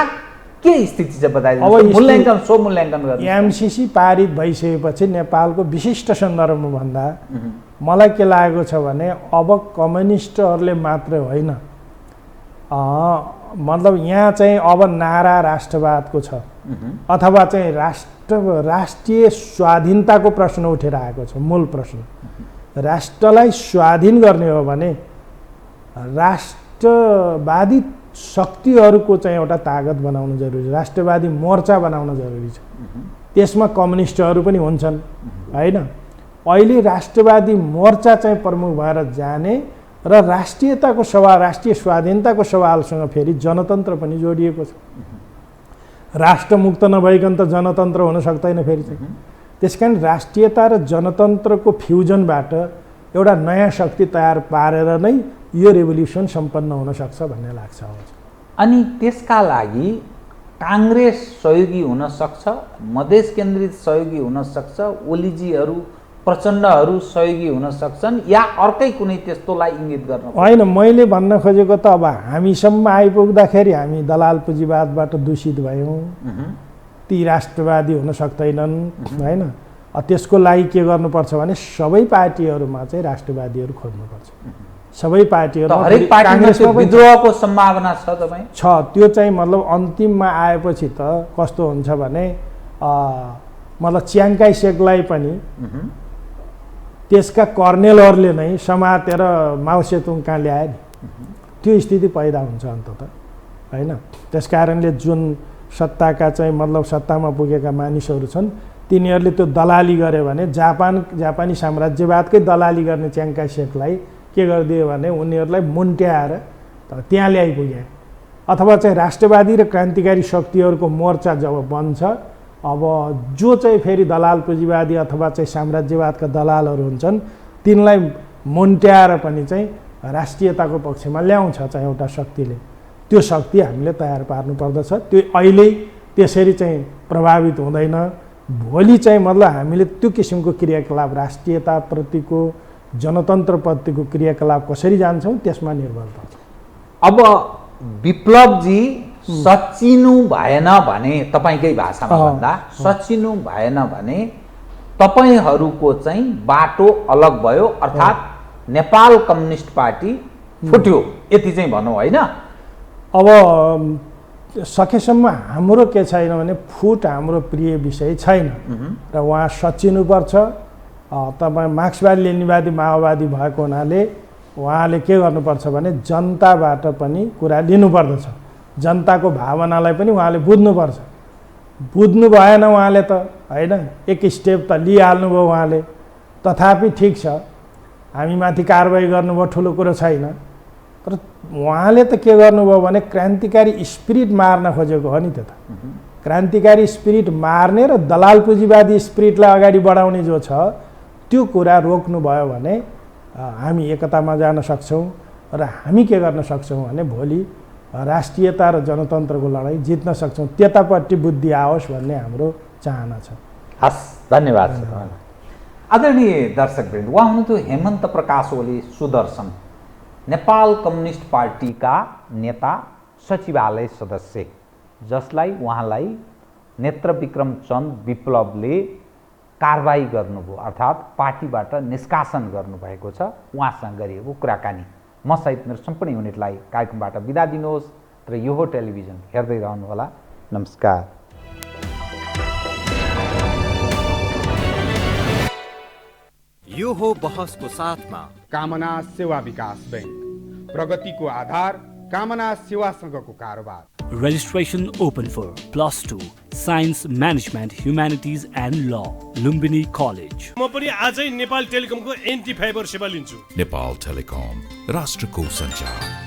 के स्थिति छ बताइदिनु? अब मूल्याङ्कन सो मूल्याङ्कन गर्ने एमसिसी पारित भइसकेपछि नेपालको विशिष्ट सन्दर्भमा भन्दा मलाई के लागेको छ भने अब कम्युनिस्टहरूले मात्रै होइन, मतलब यहाँ चाहिँ अब नारा राष्ट्रवादको छ अथवा चाहिँ राष्ट्रिय स्वाधीनताको प्रश्न उठेर आएको छ। मूल प्रश्न राष्ट्रलाई स्वाधीन गर्ने हो भने राष्ट्रवादी शक्तिहरूको चाहिँ एउटा तागत बनाउनु जरुरी छ, राष्ट्रवादी मोर्चा बनाउन जरुरी छ। त्यसमा कम्युनिस्टहरू पनि हुन्छन् होइन। अहिले राष्ट्रवादी मोर्चा चाहिँ प्रमुख भएर जाने र राष्ट्रियताको सवाल, राष्ट्रिय स्वाधीनताको सवालसँग फेरि जनतन्त्र पनि जोडिएको छ। राष्ट्रमुक्त नभइकन त जनतन्त्र हुन सक्दैन। फेरि चाहिँ त्यसकारण राष्ट्रियता र जनतन्त्रको फ्युजनबाट एउटा नयाँ शक्ति तयार पारेर नै यो रेभोल्युसन सम्पन्न हुन सक्छ भन्ने लाग्छ। अनि त्यसका लागि काङ्ग्रेस सहयोगी हुन सक्छ, मधेस केन्द्रित सहयोगी हुन सक्छ, ओलीजीहरू प्रचण्डहरू सहयोगी हुन सक्छन्, या अर्कै कुनै त्यस्तोलाई इङ्गित गर्न? होइन, मैले भन्न खोजेको त अब हामीसम्म आइपुग्दाखेरि हामी दलाल पुँजीवादबाट दूषित भयौँ, ती राष्ट्रवादी हुन सक्दैनन् होइन। त्यसको लागि के गर्नुपर्छ भने सबै पार्टीहरूमा चाहिँ राष्ट्रवादीहरू खोज्नुपर्छ। सबै पार्टीहरू, हरेक पार्टीमा विद्रोहको सम्भावना छ तपाईँ? छ। त्यो चाहिँ मतलब अन्तिममा आएपछि त कस्तो हुन्छ भने मतलब च्याङ्काई सेकलाई पनि त्यसका कर्नेलहरूले नै समातेर माओसेतुङ कहाँ ल्याए नि, त्यो स्थिति पैदा हुन्छ अन्ततः होइन। त्यस कारणले जुन सत्ताका चाहिँ मतलब सत्तामा पुगेका मानिसहरू छन् तिनीहरूले त्यो दलाली गर्यो भने जापानी साम्राज्यवादकै दलाली गर्ने च्याङ्काई सेकलाई के गरिदियो भने उनीहरूलाई मुन्ट्याएर त्यहाँ ल्याइपुगे। अथवा चाहिँ राष्ट्रवादी र क्रान्तिकारी शक्तिहरूको मोर्चा जब बन्छ, अब जो चाहिँ फेरि दलाल पुँजीवादी अथवा चाहिँ साम्राज्यवादका दलालहरू हुन्छन् तिनलाई मुन्ट्याएर पनि चाहिँ राष्ट्रियताको पक्षमा ल्याउँछ चाहिँ एउटा शक्तिले। त्यो शक्ति हामीले तयार पार्नु पर्दछ। त्यो अहिले त्यसरी चाहिँ प्रभावित हुँदैन। भोलि चाहिँ मतलब हामीले त्यो किसिमको क्रियाकलाप, राष्ट्रियताप्रतिको जनतन्त्रप्रतिको क्रियाकलाप कसरी जान्छौँ त्यसमा निर्भर पर्छ। अब विप्लवजी सचिनु भएन भने, तपाईँकै भाषामा भन्दा सचिनु भएन भने तपाईँहरूको चाहिँ बाटो अलग भयो, अर्थात् नेपाल कम्युनिस्ट पार्टी फुट्यो, यति चाहिँ भनौँ होइन? अब सकेसम्म हाम्रो के छैन भने फुट हाम्रो प्रिय विषय छैन र उहाँ सचिनुपर्छ। तपाईँ मार्क्सवादी लेनिनवादी माओवादी भएको हुनाले उहाँले के गर्नुपर्छ भने जनताबाट पनि कुरा लिनुपर्दछ, जनताको भावनालाई पनि उहाँले बुझ्नुपर्छ। बुझ्नु भएन उहाँले त होइन, एक स्टेप त लिइहाल्नुभयो उहाँले, तथापि ठिक छ हामीमाथि कारबाही गर्नुभयो, ठुलो कुरो छैन। तर उहाँले त के गर्नुभयो भने क्रान्तिकारी स्पिरिट मार्न खोजेको हो नि। त्यो त क्रान्तिकारी स्पिरिट मार्ने र दलाल पुँजीवादी स्पिरिटलाई अगाडि बढाउने जो छ त्यो कुरा रोक्नुभयो भने हामी एकतामा जान सक्छौँ र हामी के गर्न सक्छौँ भने भोलि राष्ट्रियता र जनतन्त्रको लडाइँ जित्न सक्छौँ। त्यतापट्टि बुद्धि आओस् भन्ने हाम्रो चाहना छ। हस्, धन्यवाद। आदरणीय दर्शकवृन्द, उहाँ हुनुहुन्थ्यो हेमन्त प्रकाश ओली सुदर्शन, नेपाल कम्युनिस्ट पार्टीका नेता, सचिवालय सदस्य, जसलाई उहाँलाई नेत्रविक्रम चन्द विप्लवले कारबाही गर्नुभयो, अर्थात् पार्टीबाट निष्कासन गर्नुभएको छ। उहाँसँग गरिएको कुराकानी। म सहित मेरो सम्पूर्ण युनिटलाई कार्यक्रमबाट बिदा दिनुहोस् र यो हो टेलिभिजन हेर्दै रहनुहोला। नमस्कार। यो हो बहसको साथमा कामना सेवा विकास बैंक, प्रगतिको आधार कामना सेवासँगको कारोबार। Registration open for +2 Science Management Humanities and Law, Lumbini College. म पनि आजै नेपाल टेलिकमको एन्टी फाइबर सेवा लिन्छु। नेपाल टेलिकम, राष्ट्रको सञ्चार।